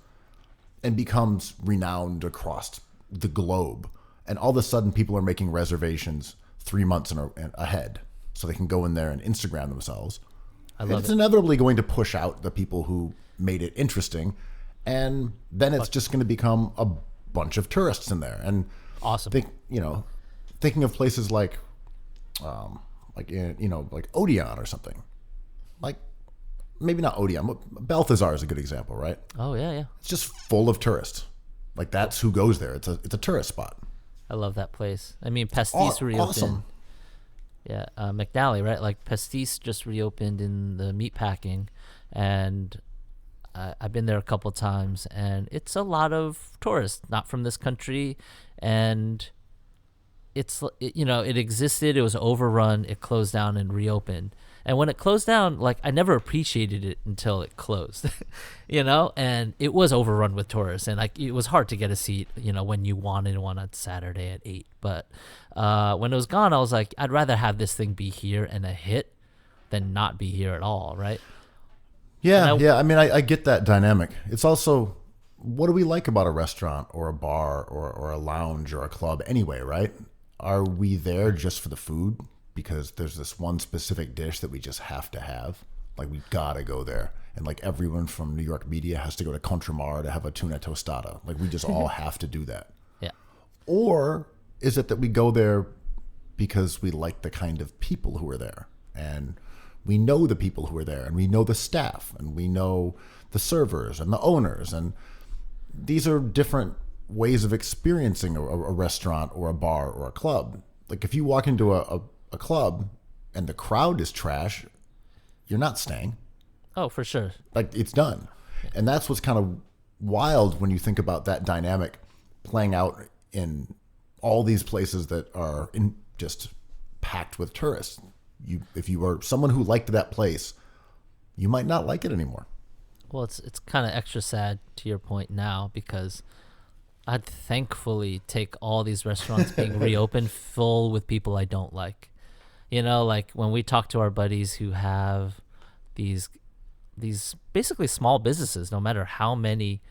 and becomes renowned across the globe, and all of a sudden people are making reservations 3 months ahead so they can go in there and Instagram themselves, it's inevitably going to push out the people who made it interesting, and then it's just going to become a bunch of tourists in there. And Awesome. Thinking of places like like Odeon or something. Like maybe not Odeon, but Balthazar is a good example, right? Oh yeah. It's just full of tourists. Like that's who goes there. It's a tourist spot. I love that place. I mean, Pastis reopened. Awesome. Yeah, McNally, right? Like Pastis just reopened in the meatpacking, and I've been there a couple times, and it's a lot of tourists, not from this country, and it existed. It was overrun. It closed down and reopened. And when it closed down, like I never appreciated it until it closed, and it was overrun with tourists, and like it was hard to get a seat, when you wanted one on Saturday at 8. But when it was gone, I was like, I'd rather have this thing be here and a hit than not be here at all, right? Yeah, I mean, I get that dynamic. It's also, what do we like about a restaurant or a bar or a lounge or a club anyway, right? Are we there just for the food? Because there's this one specific dish that we just have to have. Like, we gotta go there. And like everyone from New York media has to go to Contremar to have a tuna tostada. Like, we just all have to do that. Yeah. Or is it that we go there because we like the kind of people who are there? And we know the people who are there, and we know the staff, and we know the servers and the owners. And these are different ways of experiencing a restaurant or a bar or a club. Like, if you walk into a club and the crowd is trash, you're not staying. Oh, for sure. Like, it's done. And that's what's kind of wild when you think about that dynamic playing out in all these places that are just packed with tourists. If you were someone who liked that place, you might not like it anymore. Well, it's kind of extra sad to your point now, because I'd thankfully take all these restaurants being reopened full with people I don't like. Like when we talk to our buddies who have these basically small businesses, no matter how many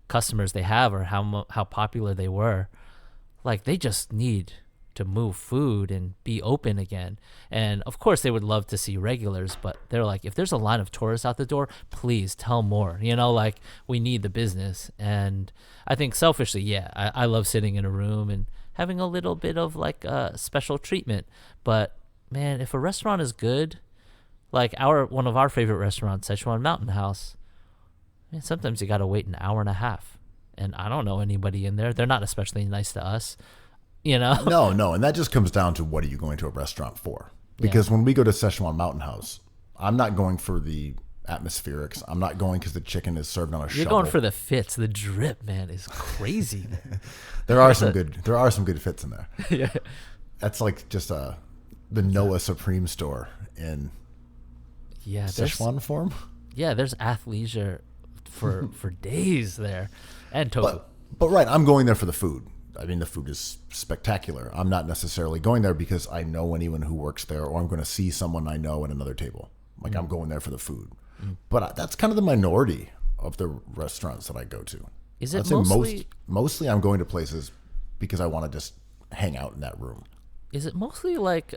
customers they have or how popular they were, like they just need to move food and be open again. And of course they would love to see regulars, but they're like, if there's a line of tourists out the door, please tell more, like we need the business. And I think selfishly, yeah, I love sitting in a room and having a little bit of like a special treatment. But man, if a restaurant is good, like one of our favorite restaurants, Szechuan Mountain House, man, sometimes you got to wait an hour and a half, and I don't know anybody in there. They're not especially nice to us, No, and that just comes down to, what are you going to a restaurant for? Because when we go to Szechuan Mountain House, I'm not going for the atmospherics. I'm not going because the chicken is served on a shovel. You're going for the fits. The drip, man, is crazy. There are some good fits in there. Yeah, that's like just the Noah Supreme store in Szechuan form. Yeah, there's athleisure for days there, and tofu. But right, I'm going there for the food. I mean, the food is spectacular. I'm not necessarily going there because I know anyone who works there, or I'm going to see someone I know at another table. Like, I'm going there for the food. But that's kind of the minority of the restaurants that I go to. Is it mostly? Mostly I'm going to places because I want to just hang out in that room. Is it mostly like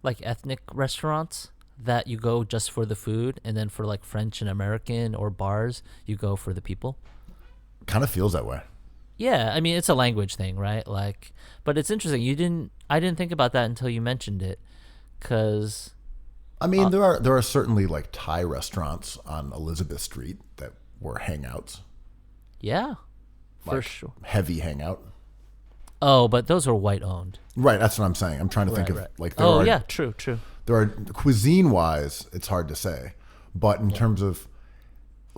ethnic restaurants that you go just for the food, and then for like French and American or bars, you go for the people? Kind of feels that way. Yeah, I mean, it's a language thing, right? Like, but it's interesting. I didn't think about that until you mentioned it, because I mean, there are certainly like Thai restaurants on Elizabeth Street that were hangouts. Yeah, for like sure. Heavy hangout. Oh, but those are white owned. Right, that's what I'm saying. I'm trying to think of like. True. There are, cuisine wise, it's hard to say, but in terms of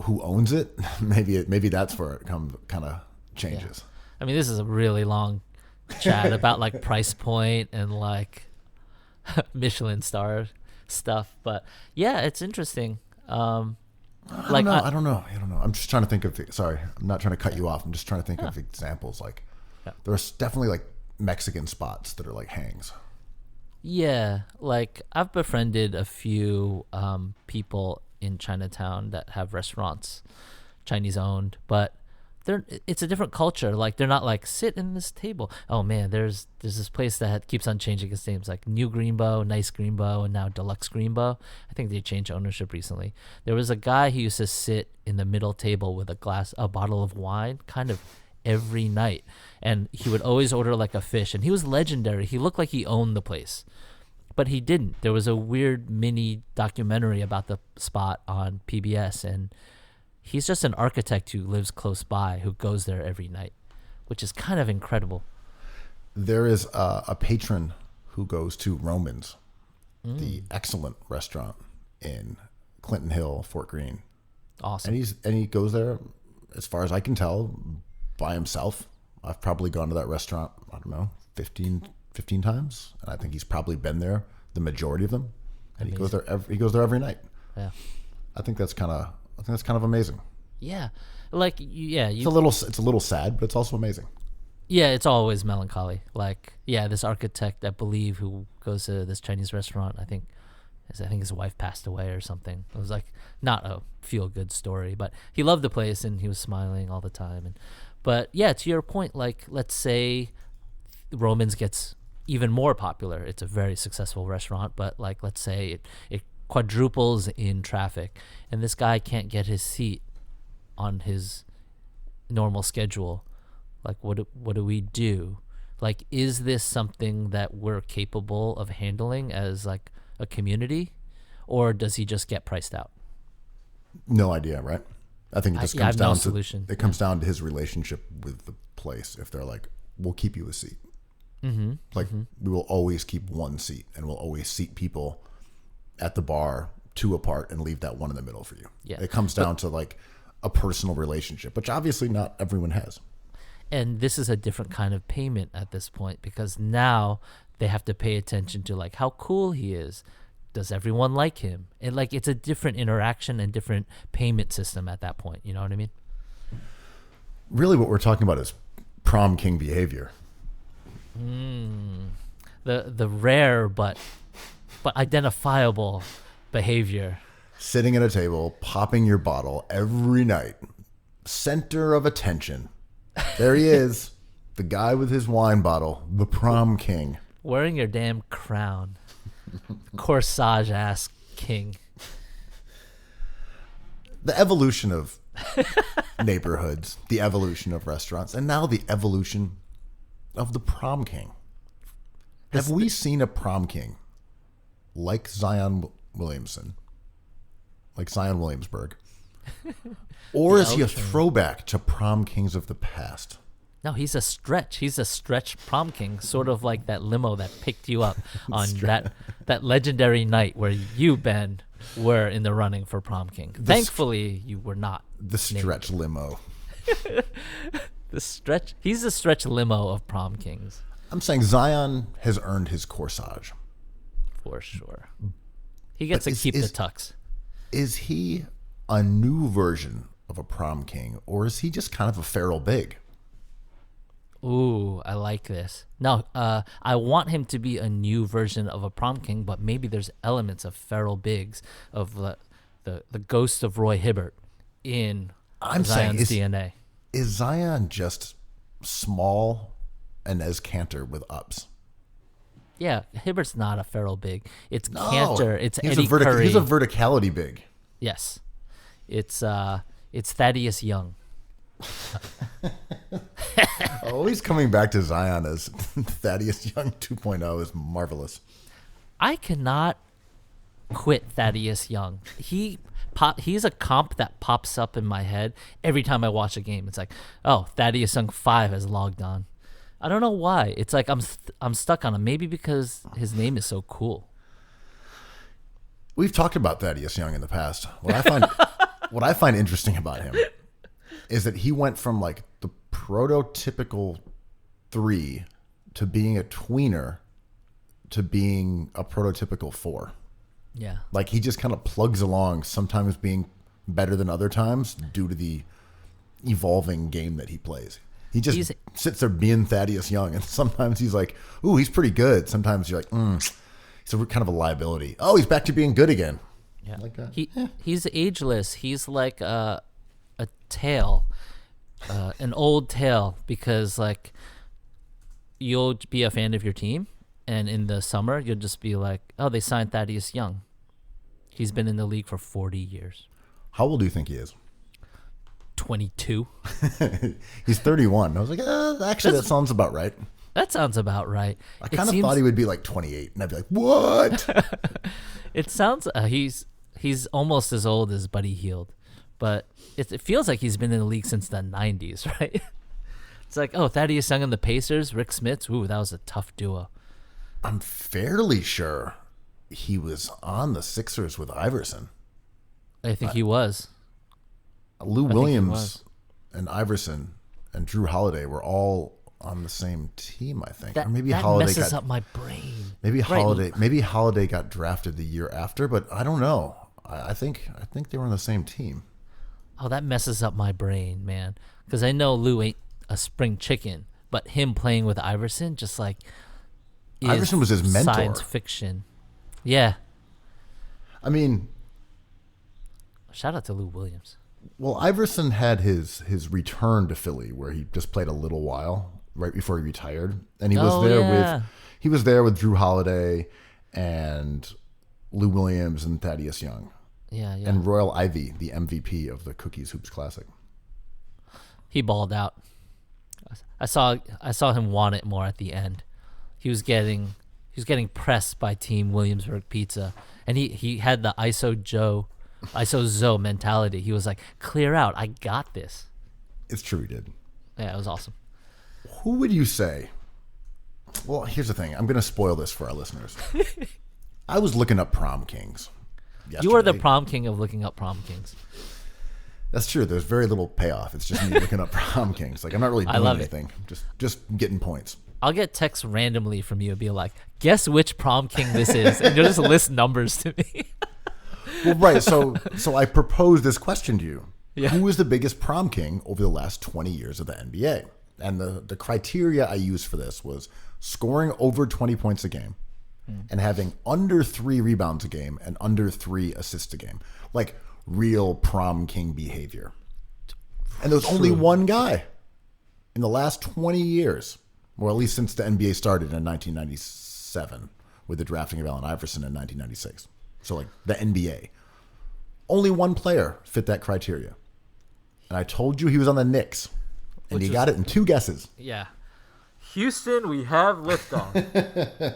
who owns it, maybe that's where it kind of changes. Yeah. I mean, this is a really long chat about like price point and like Michelin star stuff, but yeah, it's interesting. I don't know. I'm just trying to think of. Sorry, I'm not trying to cut you off. I'm just trying to think of examples. Like, there's definitely like Mexican spots that are like hangs. Yeah, like I've befriended a few people in Chinatown that have restaurants, Chinese owned, but it's a different culture. Like, they're not like, sit in this table. Oh man, there's this place that keeps on changing its names, like New Greenbow, Nice Greenbow, and now Deluxe Greenbow. I think they changed ownership recently. There was a guy who used to sit in the middle table with a bottle of wine, kind of every night. And he would always order like a fish, and he was legendary. He looked like he owned the place, but he didn't. There was a weird mini documentary about the spot on PBS, and he's just an architect who lives close by, who goes there every night, which is kind of incredible. There is a patron who goes to Roman's, the excellent restaurant in Clinton Hill, Fort Greene. Awesome. And he goes there, as far as I can tell, by himself. I've probably gone to that restaurant, I don't know, 15 times, and I think he's probably been there the majority of them. And Amazing. he goes there every night. Yeah. I think that's kind of amazing. Yeah. Like, yeah. It's a little sad, but it's also amazing. Yeah, it's always melancholy. Like, yeah, this architect, I believe, who goes to this Chinese restaurant, I think his wife passed away or something. It was like not a feel-good story, but he loved the place and he was smiling all the time. But yeah, to your point, like, let's say Romans gets even more popular. It's a very successful restaurant, but like, let's say it quadruples in traffic, and this guy can't get his seat on his normal schedule. Like, what do we do? Like, is this something that we're capable of handling as like a community, or does he just get priced out? No idea, right? I think it just I comes have down no to solution. it comes down to his relationship with the place. If they're like, we'll keep you a seat. Mm-hmm. Like, we will always keep one seat, and we'll always seat people at the bar two apart and leave that one in the middle for you. Yeah. It comes down to like a personal relationship, which obviously not everyone has. And this is a different kind of payment at this point, because now they have to pay attention to like how cool he is. Does everyone like him? And like, it's a different interaction and different payment system at that point. You know what I mean? Really, what we're talking about is prom king behavior. The rare but identifiable behavior. Sitting at a table, popping your bottle every night, center of attention. There he is, the guy with his wine bottle, the prom king. Wearing your damn crown. Corsage ass king. The evolution of neighborhoods, the evolution of restaurants, and now the evolution of the prom king. Have we seen a prom king like Zion Williamson, like Zion Williamsburg? Or is he a throwback to prom kings of the past? No, he's a stretch. He's a stretch prom king, sort of like that limo that picked you up on that legendary night where you, Ben, were in the running for prom king. Thankfully, you were not. The stretch limo. The stretch. He's the stretch limo of prom kings. I'm saying Zion has earned his corsage. For sure. He gets to keep the tux. Is he a new version of a prom king, or is he just kind of a feral big? Ooh, I like this. No, I want him to be a new version of a prom king, but maybe there's elements of feral bigs, of the ghost of Roy Hibbert in Zion's DNA. Is Zion just small Inez Cantor with ups? Yeah, Hibbert's not a feral big. It's Cantor. It's he's Eddie Curry. He's a verticality big. Yes, it's Thaddeus Young. Always coming back to Zion as Thaddeus Young 2.0 is marvelous. I cannot quit Thaddeus Young. He's a comp that pops up in my head every time I watch a game. It's like, oh, Thaddeus Young 5 has logged on. I don't know why. It's like I'm stuck on him. Maybe because his name is so cool. We've talked about Thaddeus Young in the past. What I find interesting about him is that he went from like the prototypical 3 to being a tweener to being a prototypical 4. Yeah. Like, he just kind of plugs along, sometimes being better than other times due to the evolving game that he plays. He just sits there being Thaddeus Young, and sometimes he's like, ooh, he's pretty good. Sometimes you're like, he's kind of a liability. Oh, he's back to being good again. Yeah. Like that. He's ageless. He's like a tale, an old tale, because like you'll be a fan of your team, and in the summer you'll just be like, oh, they signed Thaddeus Young. He's been in the league for 40 years. How old do you think he is? 22. He's 31. I was like, actually, that sounds about right. That sounds about right. I kind of thought he would be like 28, and I'd be like, what? It sounds he's almost as old as Buddy Hield, but it feels like he's been in the league since the 90s, right? It's like, oh, Thaddeus Young and the Pacers, Rick Smits. Ooh, that was a tough duo. I'm fairly sure he was on the Sixers with Iverson. I think he was. Lou Williams and Iverson and Drew Holiday were all on the same team, I think. Or maybe that Holiday messes up my brain. Maybe Holiday got drafted the year after, but I don't know. I think they were on the same team. Oh, that messes up my brain, man. Because I know Lou ain't a spring chicken, but him playing with Iverson just like Iverson was his mentor. Science fiction. Yeah. I mean, shout out to Lou Williams. Well, Iverson had his return to Philly where he just played a little while right before he retired, and he was there with Drew Holiday and Lou Williams and Thaddeus Young. Yeah. And Royal Ivey, the MVP of the Cookies Hoops Classic. He balled out. I saw him want it more at the end. He was getting pressed by Team Williamsburg Pizza, and he had the ISO Zoe mentality. He was like, clear out, I got this. It's true, he did. Yeah, it was awesome. Who would you say? Well, here's the thing. I'm going to spoil this for our listeners. I was looking up prom kings yesterday. You are the prom king of looking up prom kings. That's true. There's very little payoff. It's just me looking up prom kings. Like, I'm not really doing anything. Just getting points. I'll get texts randomly from you and be like, guess which prom king this is. And you'll just list numbers to me. Well, right. So I proposed this question to you. Yeah. Who is the biggest prom king over the last 20 years of the NBA? And the criteria I used for this was scoring over 20 points a game and having under 3 rebounds a game and under 3 assists a game. Like real prom king behavior. And there's only one guy in the last 20 years, or at least since the NBA started in 1997 with the drafting of Allen Iverson in 1996. So like the NBA. Only one player fit that criteria. And I told you he was on the Knicks. And you got it in 2 guesses. Yeah. Houston, we have liftoff.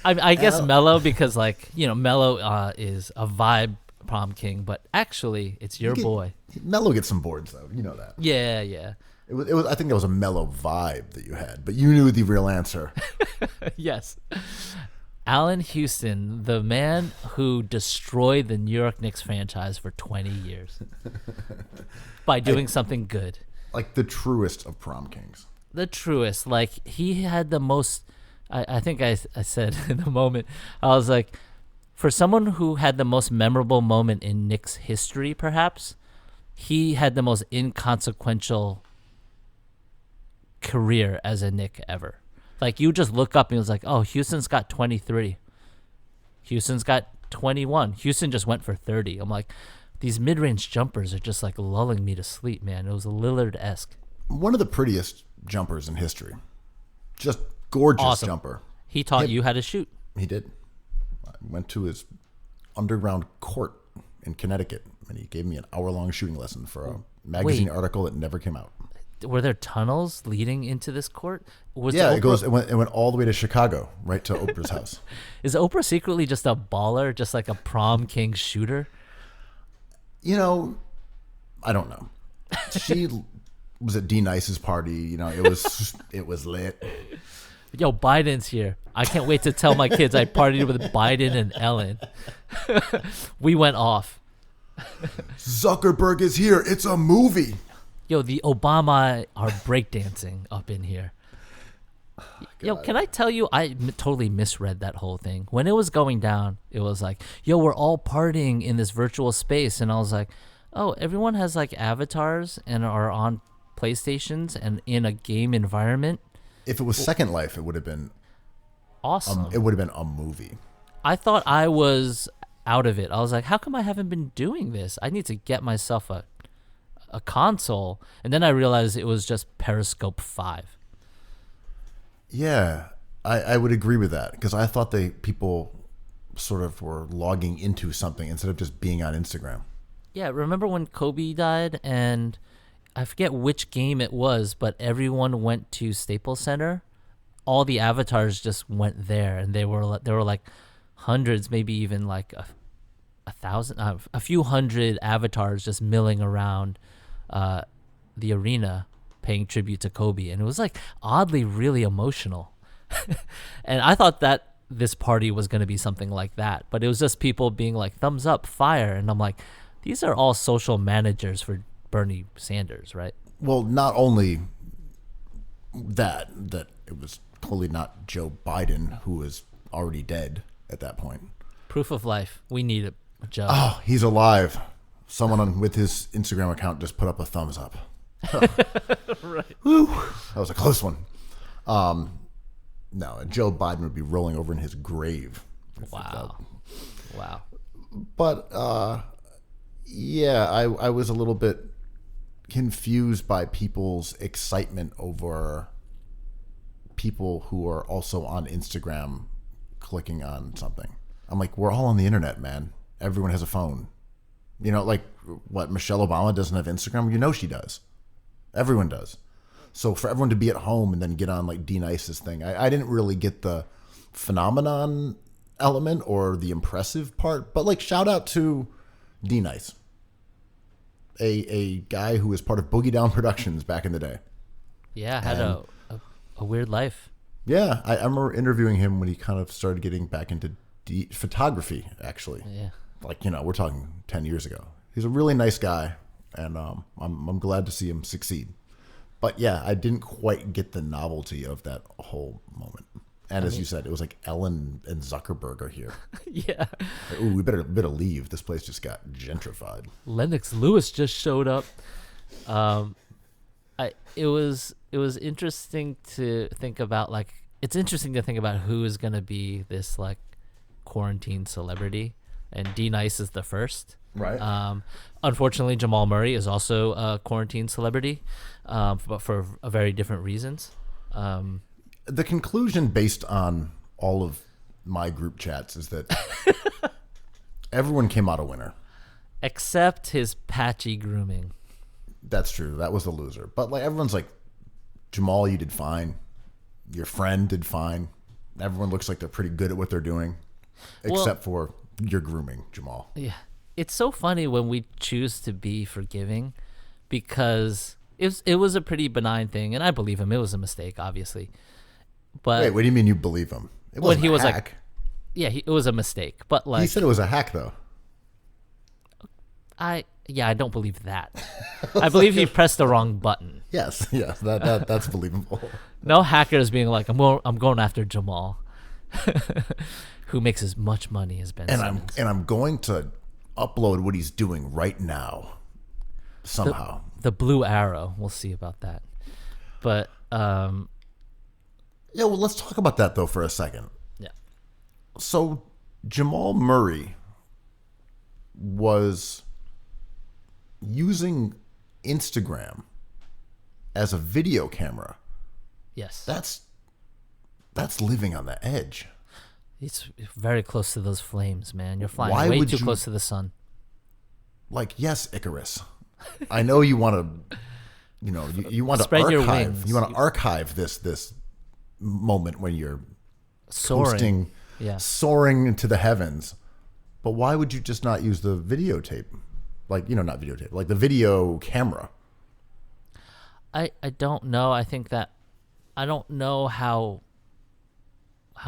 I guess Melo, because Melo is a vibe prom king, but actually it's your boy. Melo gets some boards though. You know that. Yeah. It was. I think that was a Melo vibe that you had, but you knew the real answer. Yes. Allan Houston, the man who destroyed the New York Knicks franchise for 20 years by doing something good. Like the truest of prom kings. The truest. Like, he had the most... I think I said in the moment, I was like, for someone who had the most memorable moment in Knicks history, perhaps, he had the most inconsequential career as a Knick ever. Like, you just look up and it was like, oh, Houston's got 23. Houston's got 21. Houston just went for 30. I'm like, these mid-range jumpers are just like lulling me to sleep, man. It was Lillard-esque. One of the prettiest jumpers in history. Just gorgeous jumper. He taught you how to shoot. He did. I went to his underground court in Connecticut, and he gave me an hour-long shooting lesson for a magazine article that never came out. Were there tunnels leading into this court? It went all the way to Chicago, right to Oprah's house. Is Oprah secretly just a baller, just like a prom king shooter? I don't know. She was at D Nice's party. It was lit. Yo, Biden's here. I can't wait to tell my kids I partied with Biden and Ellen. We went off. Zuckerberg is here. It's a movie. Yo, the Obama are breakdancing up in here. Yo, can I tell you, I totally misread that whole thing. When it was going down, it was like, yo, we're all partying in this virtual space. And I was like, oh, everyone has like avatars and are on PlayStations and in a game environment. If it was Second Life, it would have been awesome. It would have been a movie. I thought I was out of it. I was like, how come I haven't been doing this? I need to get myself a console. And then I realized it was just Periscope 5. Yeah, I would agree with that, because I thought people sort of were logging into something instead of just being on Instagram. Yeah, remember when Kobe died and I forget which game it was, but everyone went to Staples Center. All the avatars just went there, and there were like hundreds, maybe even like a thousand, a few hundred avatars just milling around the arena, paying tribute to Kobe, and it was like oddly really emotional. And I thought that this party was going to be something like that, but it was just people being like thumbs up, fire, and I'm like, these are all social managers for Bernie Sanders, right? Well, not only that it was clearly not Joe Biden, who was already dead at that point. Proof of life. We need it, Joe. Oh, he's alive. Someone with his Instagram account just put up a thumbs up. Oh. Right. Whew. That was a close one. No, Joe Biden would be rolling over in his grave. Wow. But yeah, I was a little bit confused by people's excitement over people who are also on Instagram clicking on something. I'm like, we're all on the internet, man. Everyone has a phone. You know, like what, Michelle Obama doesn't have Instagram? You know she does. Everyone does. So for everyone to be at home and then get on like D Nice's thing, I didn't really get the phenomenon element or the impressive part, but like shout out to D Nice, a guy who was part of Boogie Down Productions back in the day. Yeah, had a weird life. Yeah, I remember interviewing him when he kind of started getting back into photography, actually. Yeah. Like, you know, we're talking 10 years ago. He's a really nice guy, and I'm glad to see him succeed. But yeah, I didn't quite get the novelty of that whole moment. And as you said, it was like Ellen and Zuckerberg are here. Yeah. Like, ooh, we better leave. This place just got gentrified. Lennox Lewis just showed up. It was interesting to think about, like, it's interesting to think about who is going to be this like quarantine celebrity, and D Nice is the first. Right. Unfortunately, Jamal Murray is also a quarantine celebrity, but for very different reasons. The conclusion based on all of my group chats is that everyone came out a winner. Except his patchy grooming. That's true. That was the loser. But like everyone's like, Jamal, you did fine. Your friend did fine. Everyone looks like they're pretty good at what they're doing, except for your grooming, Jamal. Yeah. It's so funny when we choose to be forgiving, because it was a pretty benign thing, and I believe him. It was a mistake, obviously. But wait, what do you mean you believe him? It when wasn't he a was hack. like, yeah, it was a mistake. But like, He said it was a hack, though. I don't believe that. I believe he pressed the wrong button. Yes, that's believable. No hackers being like, I'm going after Jamal, who makes as much money as Ben Simmons. And I'm going to upload what he's doing right now. Somehow. The blue arrow. We'll see about that. But yeah, well, let's talk about that though for a second. yeah. So Jamal Murray was using Instagram as a video camera. Yes. That's living on the edge. It's very close to those flames, man. You're flying Why way would too you- close to the sun. Like, yes, Icarus. I know you want to, you want to Spread your archive. wings. You want to archive this moment when you're Soaring. soaring into the heavens. But why would you just not use the videotape? Like, not videotape, like the video camera. I don't know. I think that I don't know how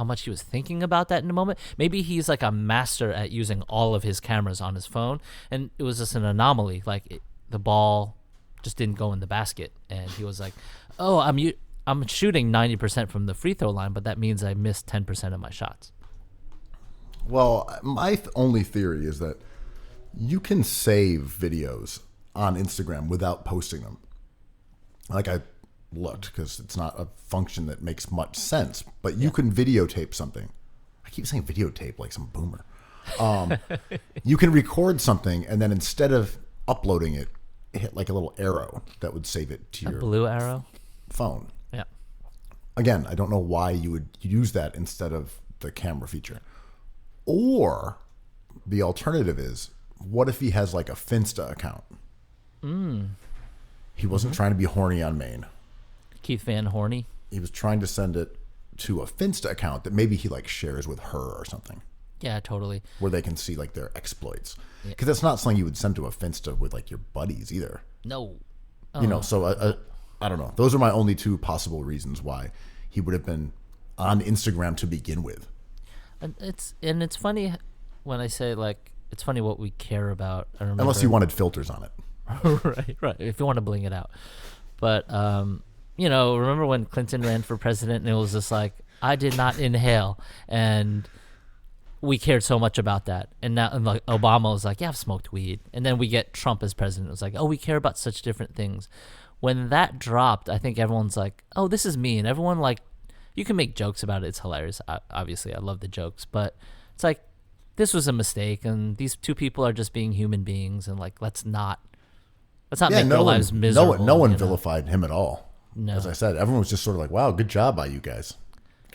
much he was thinking about that in the moment. Maybe he's like a master at using all of his cameras on his phone, and it was just an anomaly. Like the ball just didn't go in the basket, and he was like, "Oh, I'm shooting 90% from the free throw line, but that means I missed 10% of my shots." Well, my only theory is that you can save videos on Instagram without posting them. Like I looked, because it's not a function that makes much sense, but you can videotape something. I keep saying videotape like some boomer. You can record something, and then instead of uploading it, hit like a little arrow that would save it to A your blue arrow. phone. Yeah. Again, I don't know why you would use that instead of the camera feature. Or the alternative is, what if he has like a Finsta account? He wasn't trying to be horny on Maine. Keith Van Horny. He was trying to send it to a Finsta account that maybe he like shares with her or something, Yeah, totally. where they can see like their exploits. Because that's not something you would send to a Finsta with like your buddies either. No. You know, so I don't know. Those are my only two possible reasons why he would have been on Instagram to begin with. And it's funny when I say like it's funny what we care about. I remember, Unless you wanted filters on it. right. If you want to bling it out, but you know, remember when Clinton ran for president and it was just like I did not inhale, and we cared so much about that. And now, and like Obama was like, yeah, I've smoked weed, and then we get Trump as president. It was like, oh, we care about such different things. When that dropped, I think everyone's like, oh, this is me, and everyone like. You can make jokes about it. It's hilarious. Obviously, I love the jokes, but it's like this was a mistake, and these two people are just being human beings, and like let's not make their lives miserable. No one vilified him at all. No. As I said, everyone was just sort of like, "Wow, good job by you guys."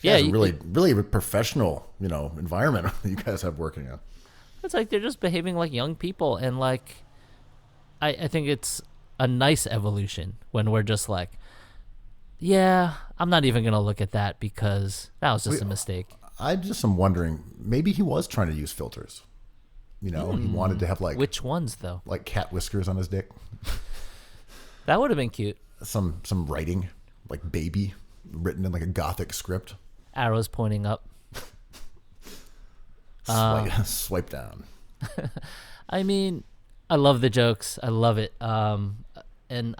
Yeah, really professional, environment you guys have working on. It's like they're just behaving like young people, and like I think it's a nice evolution when we're just like. Yeah, I'm not even going to look at that because that was just a mistake. I just am wondering, maybe he was trying to use filters. He wanted to have like... Which ones, though? Like cat whiskers on his dick. That would have been cute. Some writing, like baby, written in like a gothic script. Arrows pointing up. Swipe down. I mean, I love the jokes. I love it. And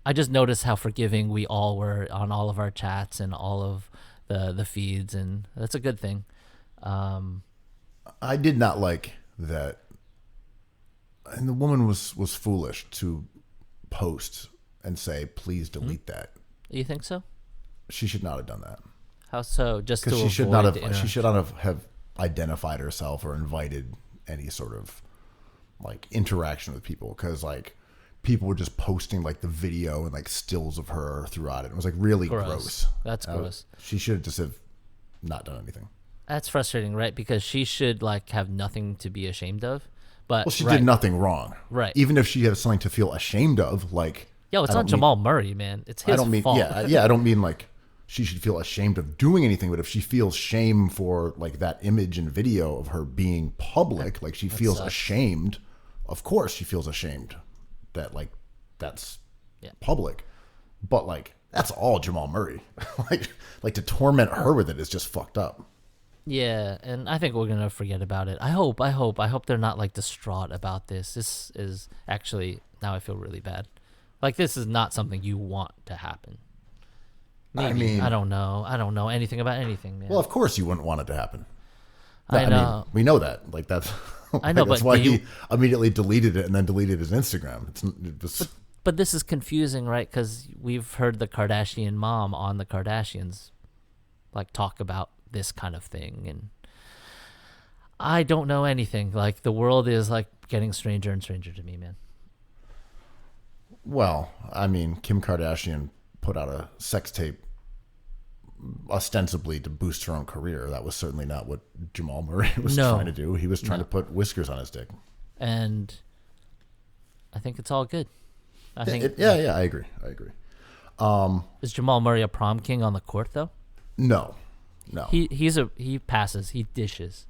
I just noticed how forgiving we all were on all of our chats and all of the feeds, and that's a good thing. I did not like that, and the woman was foolish to post and say, "Please delete that." You think so? She should not have done that. How so? Just to she should avoid not have. She should not have identified herself or invited any sort of like interaction with people, because like. People were just posting like the video and like stills of her throughout it. It was like really gross. That's gross. She should have just have not done anything. That's frustrating, right? Because she should like have nothing to be ashamed of. But she did nothing wrong, right? Even if she has something to feel ashamed of, like it's not Jamal Murray, man. It's his fault. I don't mean like she should feel ashamed of doing anything, but if she feels shame for like that image and video of her being public, like she feels ashamed. Of course, she feels ashamed. That like that's public, but like that's all Jamal Murray. like to torment her with it is just fucked up. Yeah, and I think we're gonna forget about it. I hope they're not like distraught about this. This is actually now I feel really bad. Like this is not something you want to happen. Maybe. I mean, I don't know anything about anything, man. Well, of course you wouldn't want it to happen. I know. We know that. Like that's. I know, that's why he immediately deleted it and then deleted his Instagram. But this is confusing, right? Because we've heard the Kardashian mom on the Kardashians like talk about this kind of thing, and I don't know anything. Like the world is like getting stranger and stranger to me, man. Well, I mean, Kim Kardashian put out a sex tape ostensibly to boost her own career. That was certainly not what Jamal Murray was trying to do. He was trying to put whiskers on his dick. And I think it's all good. I agree. Is Jamal Murray a prom king on the court though? No. He passes. He dishes.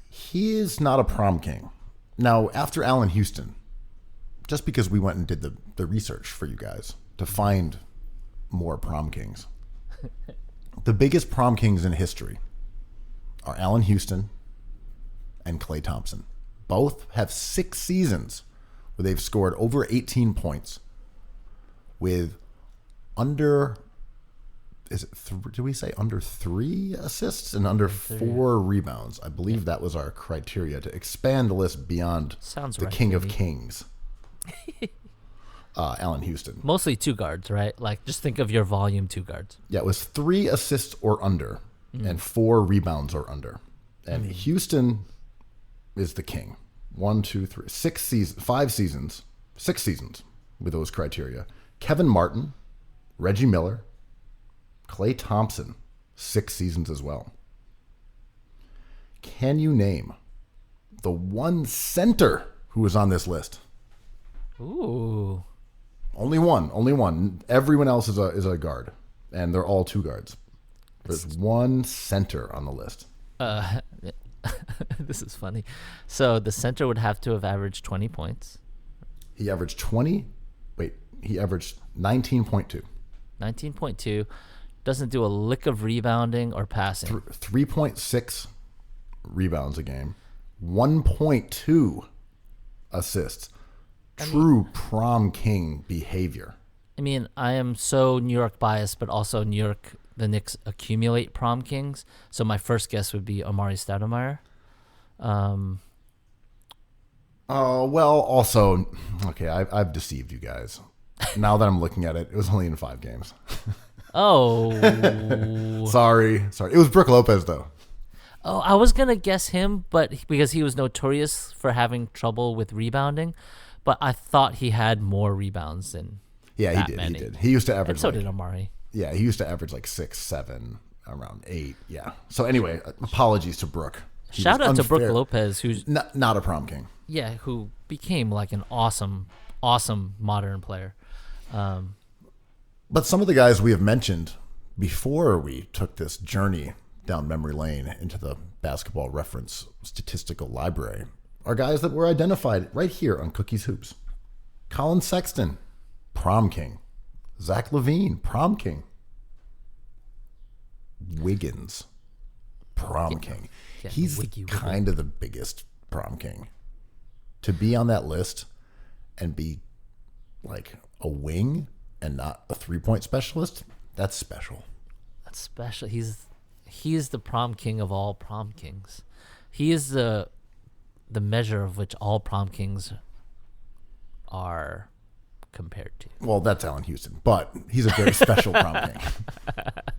He is not a prom king. Now, after Allan Houston, just because we went and did the research for you guys to find more prom kings, the biggest prom kings in history are Allan Houston and Klay Thompson. Both have 6 seasons where they've scored over 18 points with under, do we say under 3 assists and under 4 rebounds? I believe that was our criteria to expand the list beyond the king of kings. Allan Houston. Mostly 2 guards, right? Like, just think of your volume 2 guards. Yeah, it was 3 assists or under and 4 rebounds or under. And Houston is the king. 1, 2, 3, 6 seasons, 5 seasons, 6 seasons with those criteria. Kevin Martin, Reggie Miller, Klay Thompson, 6 seasons as well. Can you name the one center who was on this list? Ooh. Only one. Everyone else is a guard, and they're all two guards. There's one center on the list. This is funny. So the center would have to have averaged 20 points. He averaged 20. Wait, he averaged 19.2. 19.2. Doesn't do a lick of rebounding or passing. 3.6 rebounds a game. 1.2 assists. True prom king behavior. I mean, I am so New York biased, but also New York, the Knicks accumulate prom kings. So my first guess would be Amari Stoudemire. Well, also, okay, I've deceived you guys. Now that I'm looking at it, it was only in 5 games. Oh. Sorry. It was Brook Lopez, though. Oh, I was going to guess him, but because he was notorious for having trouble with rebounding, but I thought he had more rebounds than Yeah, he did. He used to average. And so did Amari. Yeah, he used to average like 6, 7, around 8. Yeah. So anyway, apologies to Brook. Shout out to Brook Lopez, who's not a prom king. Yeah, who became like an awesome modern player. But some of the guys we have mentioned before we took this journey down memory lane into the Basketball Reference statistical library are guys that were identified right here on Cookies Hoops. Colin Sexton, prom king. Zach LaVine, prom king. Wiggins, prom king. He's kind of the biggest prom king. To be on that list and be like a wing and not a 3-point specialist, that's special. That's special. He's the prom king of all prom kings. He is the measure of which all prom kings are compared to. Well, that's Allan Houston, but he's a very special prom king.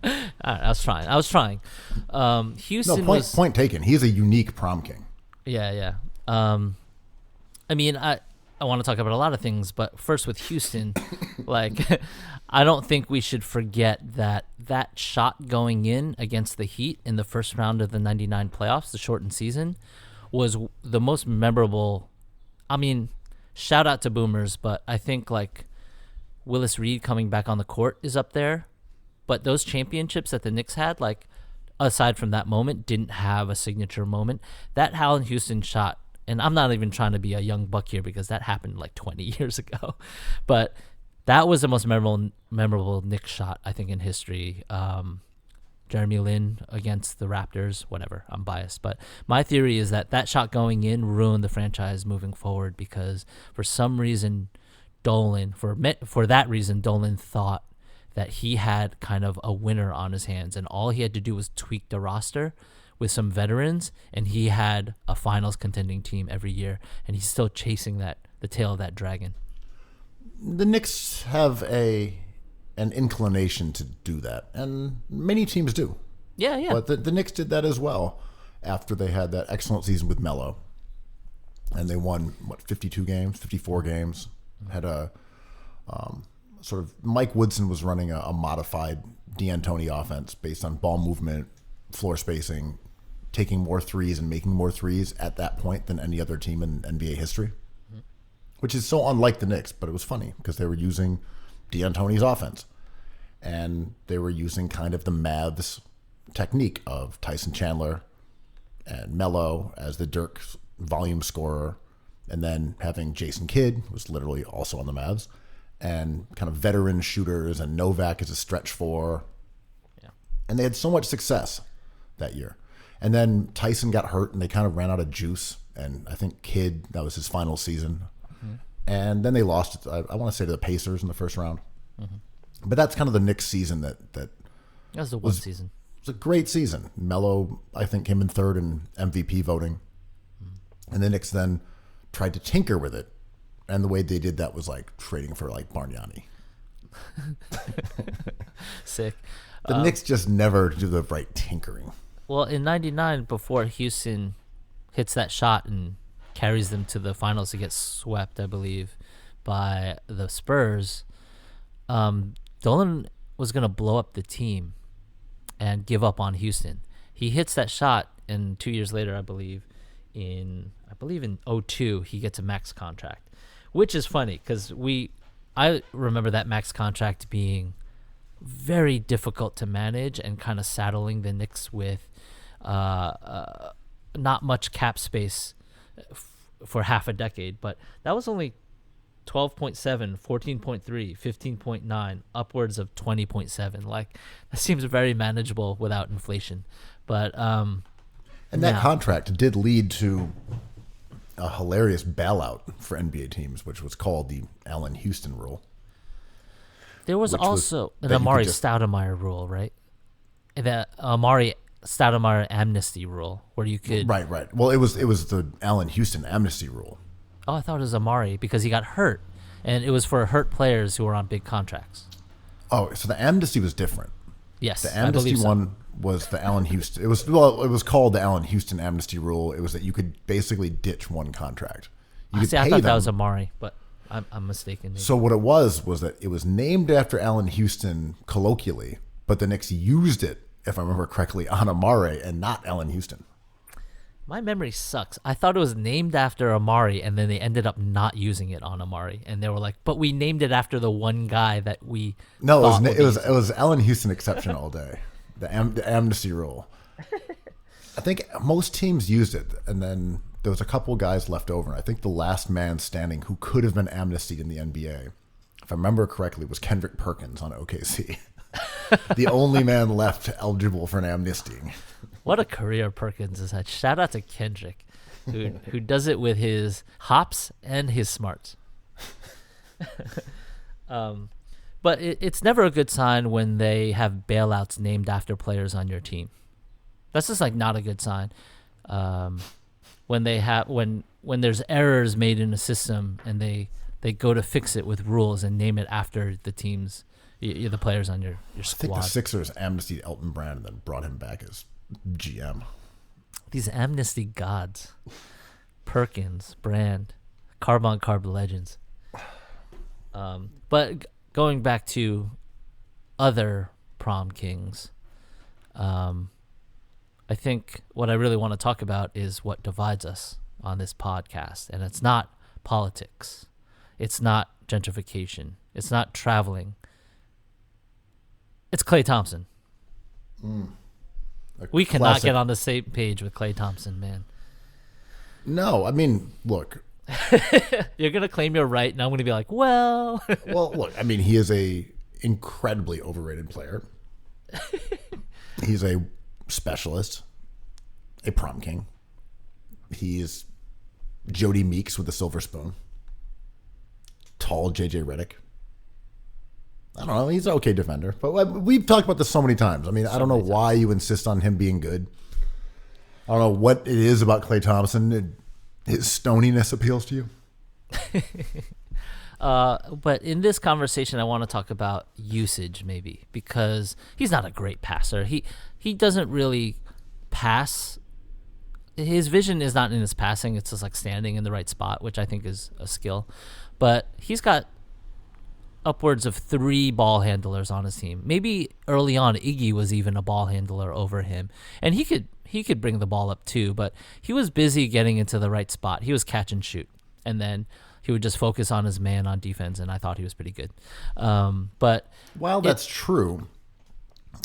All right, I was trying. Houston point taken. He's a unique prom king. Yeah. I mean, I want to talk about a lot of things, but first with Houston, like, I don't think we should forget that shot going in against the Heat in the first round of the 99 playoffs, the shortened season, was the most memorable. I mean, shout out to Boomers, but I think like Willis Reed coming back on the court is up there. But those championships that the Knicks had, like, aside from that moment, didn't have a signature moment. That Allan Houston shot, and I'm not even trying to be a young buck here because that happened like 20 years ago, but that was the most memorable Knicks shot, I think, in history. Jeremy Lin against the Raptors, whatever, I'm biased. But my theory is that shot going in ruined the franchise moving forward because for some reason, Dolan thought that he had kind of a winner on his hands, and all he had to do was tweak the roster with some veterans, and he had a finals contending team every year, and he's still chasing the tail of that dragon. The Knicks have an inclination to do that, and many teams do. Yeah. But the Knicks did that as well after they had that excellent season with Melo, and they won 52 games, 54 games. Had a sort of Mike Woodson was running a modified D'Antoni offense based on ball movement, floor spacing, taking more threes and making more threes at that point than any other team in NBA history, which is so unlike the Knicks. But it was funny because they were using D'Antoni's offense, and they were using kind of the Mavs technique of Tyson Chandler and Melo as the Dirk volume scorer, and then having Jason Kidd, who was literally also on the Mavs, and kind of veteran shooters, and Novak as a stretch four. Yeah. And they had so much success that year. And then Tyson got hurt, and they kind of ran out of juice. And I think Kidd, that was his final season. Mm-hmm. And then they lost, I want to say, to the Pacers in the first round. Mm-hmm. But that's kind of the Knicks season that was the one season. It was a great season. Melo, I think, came in third in MVP voting. Mm-hmm. And the Knicks then tried to tinker with it. And the way they did that was like trading for like Bargnani. Sick. The Knicks just never do the right tinkering. Well, in 99, before Houston hits that shot and carries them to the finals to get swept, I believe, by the Spurs, Dolan was going to blow up the team and give up on Houston. He hits that shot, and 2 years later, I believe in 2002, he gets a max contract, which is funny because I remember that max contract being very difficult to manage and kind of saddling the Knicks with not much cap space for half a decade. But that was only 12.7, 14.3, 15.9, upwards of 20.7. Like, that seems very manageable without inflation. But and that contract did lead to a hilarious bailout for NBA teams, which was called the Allan Houston rule. There was also an Amari Stoudemire rule, right? The Amari Stoudemire amnesty rule, where you could right. Well, it was the Allan Houston amnesty rule. Oh, I thought it was Amari because he got hurt, and it was for hurt players who were on big contracts. Oh, so the amnesty was different. Yes, the amnesty one was the Allan Houston. It was called the Allan Houston amnesty rule. It was that you could basically ditch one contract. I thought that was Amari, but I'm mistaken. Maybe. So what it was that it was named after Allan Houston colloquially, but the Knicks used it, if I remember correctly, on Amari and not Allan Houston. My memory sucks. I thought it was named after Amari, and then they ended up not using it on Amari, and they were like, "But we named it after the one guy that we." No, it was Allan Houston exception all day. The amnesty rule. I think most teams used it, and then there was a couple guys left over. And I think the last man standing who could have been amnestied in the NBA, if I remember correctly, was Kendrick Perkins on OKC. The only man left eligible for an amnesty. What a career Perkins has had. Shout out to Kendrick, who does it with his hops and his smarts. But it's never a good sign when they have bailouts named after players on your team. That's just like not a good sign. When there's errors made in a system and they go to fix it with rules and name it after the teams, the players on your squad. I think the Sixers amnestied Elton Brand and then brought him back as GM. These amnesty gods. Perkins, Brand, carb on carb legends. But going back to other prom kings, I think what I really want to talk about is what divides us on this podcast. And it's not politics. It's not gentrification. It's not traveling. It's Klay Thompson. We cannot get on the same page with Klay Thompson, man. No, I mean, look. You're going to claim you're right, and I'm going to be like, well. Well, look, I mean, he is a incredibly overrated player. He's a specialist, a prom king. He is Jody Meeks with a silver spoon. Tall JJ Redick. I don't know. He's an okay defender. But we've talked about this so many times. I mean, I don't know why you insist on him being good. I don't know what it is about Klay Thompson. His stoniness appeals to you. But in this conversation, I want to talk about usage maybe because he's not a great passer. He doesn't really pass. His vision is not in his passing. It's just like standing in the right spot, which I think is a skill. But he's got upwards of 3 ball handlers on his team. Maybe early on, Iggy was even a ball handler over him. And he could bring the ball up too, but he was busy getting into the right spot. He was catch and shoot. And then he would just focus on his man on defense, and I thought he was pretty good. But while that's true,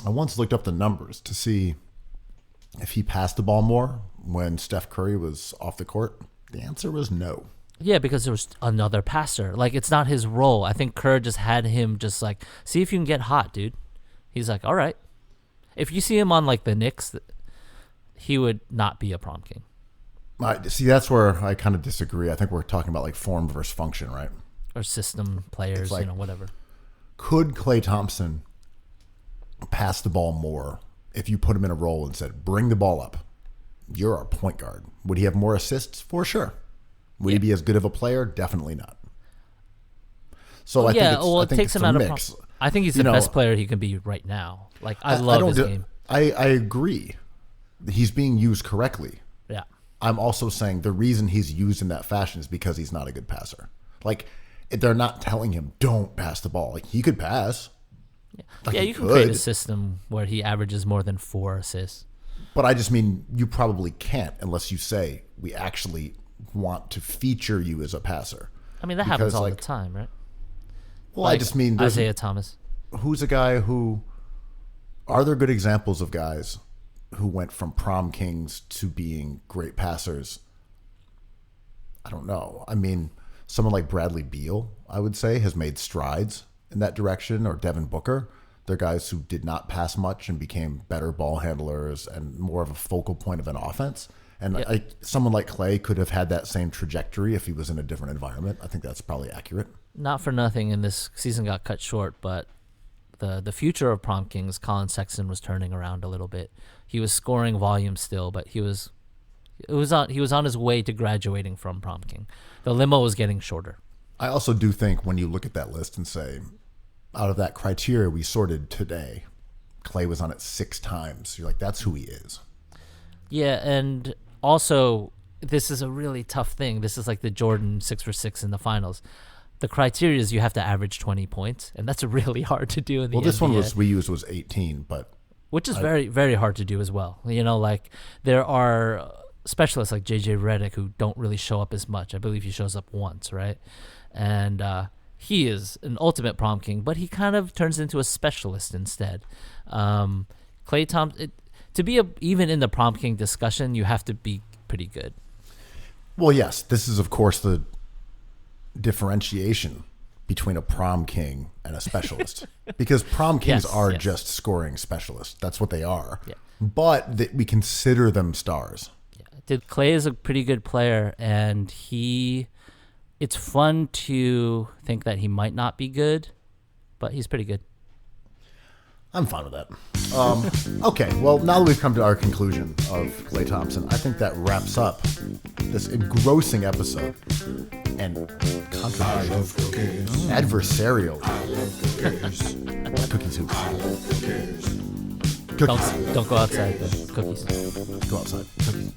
I once looked up the numbers to see if he passed the ball more when Steph Curry was off the court. The answer was no. Yeah, because there was another passer. Like, it's not his role. I think Kerr just had him just like, see if you can get hot, dude. He's like, all right. If you see him on like the Knicks, he would not be a prom king. See, that's where I kind of disagree. I think we're talking about like form versus function, right? Or system players, like, whatever. Could Klay Thompson pass the ball more if you put him in a role and said, bring the ball up? You're our point guard. Would he have more assists? For sure. Would he be as good of a player? Definitely not. So I think it takes him out of prom. I think he's the best player he can be right now. Like, I love his game. I agree. He's being used correctly. Yeah. I'm also saying the reason he's used in that fashion is because he's not a good passer. Like, they're not telling him, don't pass the ball. Like, he could pass. Yeah, like you can create a system where he averages more than 4 assists. But I just mean you probably can't unless you say we actually want to feature you as a passer. I mean, that happens Because, all like, the time, right? Well, I just mean, Isaiah Thomas. who's a guy who... Are there good examples of guys who went from prom kings to being great passers? I don't know. I mean, someone like Bradley Beal, I would say, has made strides in that direction, or Devin Booker. They're guys who did not pass much and became better ball handlers and more of a focal point of an offense. And someone like Clay could have had that same trajectory if he was in a different environment. I think that's probably accurate. Not for nothing, and this season got cut short, but the future of prom kings, Colin Sexton, was turning around a little bit. He was scoring volume still, but he was on his way to graduating from prom king. The limo was getting shorter. I also do think when you look at that list and say, out of that criteria we sorted today, Clay was on it 6 times. You're like, that's who he is. Yeah, and also, this is a really tough thing. This is like the Jordan 6 for 6 in the finals. The criteria is you have to average 20 points, and that's really hard to do in the NBA. Well, this one we used was 18, but... Which is very, very hard to do as well. You know, like, there are specialists like JJ Redick who don't really show up as much. I believe he shows up once, right? And he is an ultimate prom king, but he kind of turns into a specialist instead. Klay Thompson, to be even in the prom king discussion, you have to be pretty good. Well, yes, this is, of course, the differentiation between a prom king and a specialist. Because prom kings are just scoring specialists. That's what they are. Yeah. But we consider them stars. Yeah. Clay is a pretty good player, and it's fun to think that he might not be good, but he's pretty good. I'm fine with that. Okay, well, now that we've come to our conclusion of Klay Thompson, I think that wraps up this engrossing episode and controversial, adversarial. Cookies hoops. Cookies. Don't go outside, the cookies. Go outside. Cookies.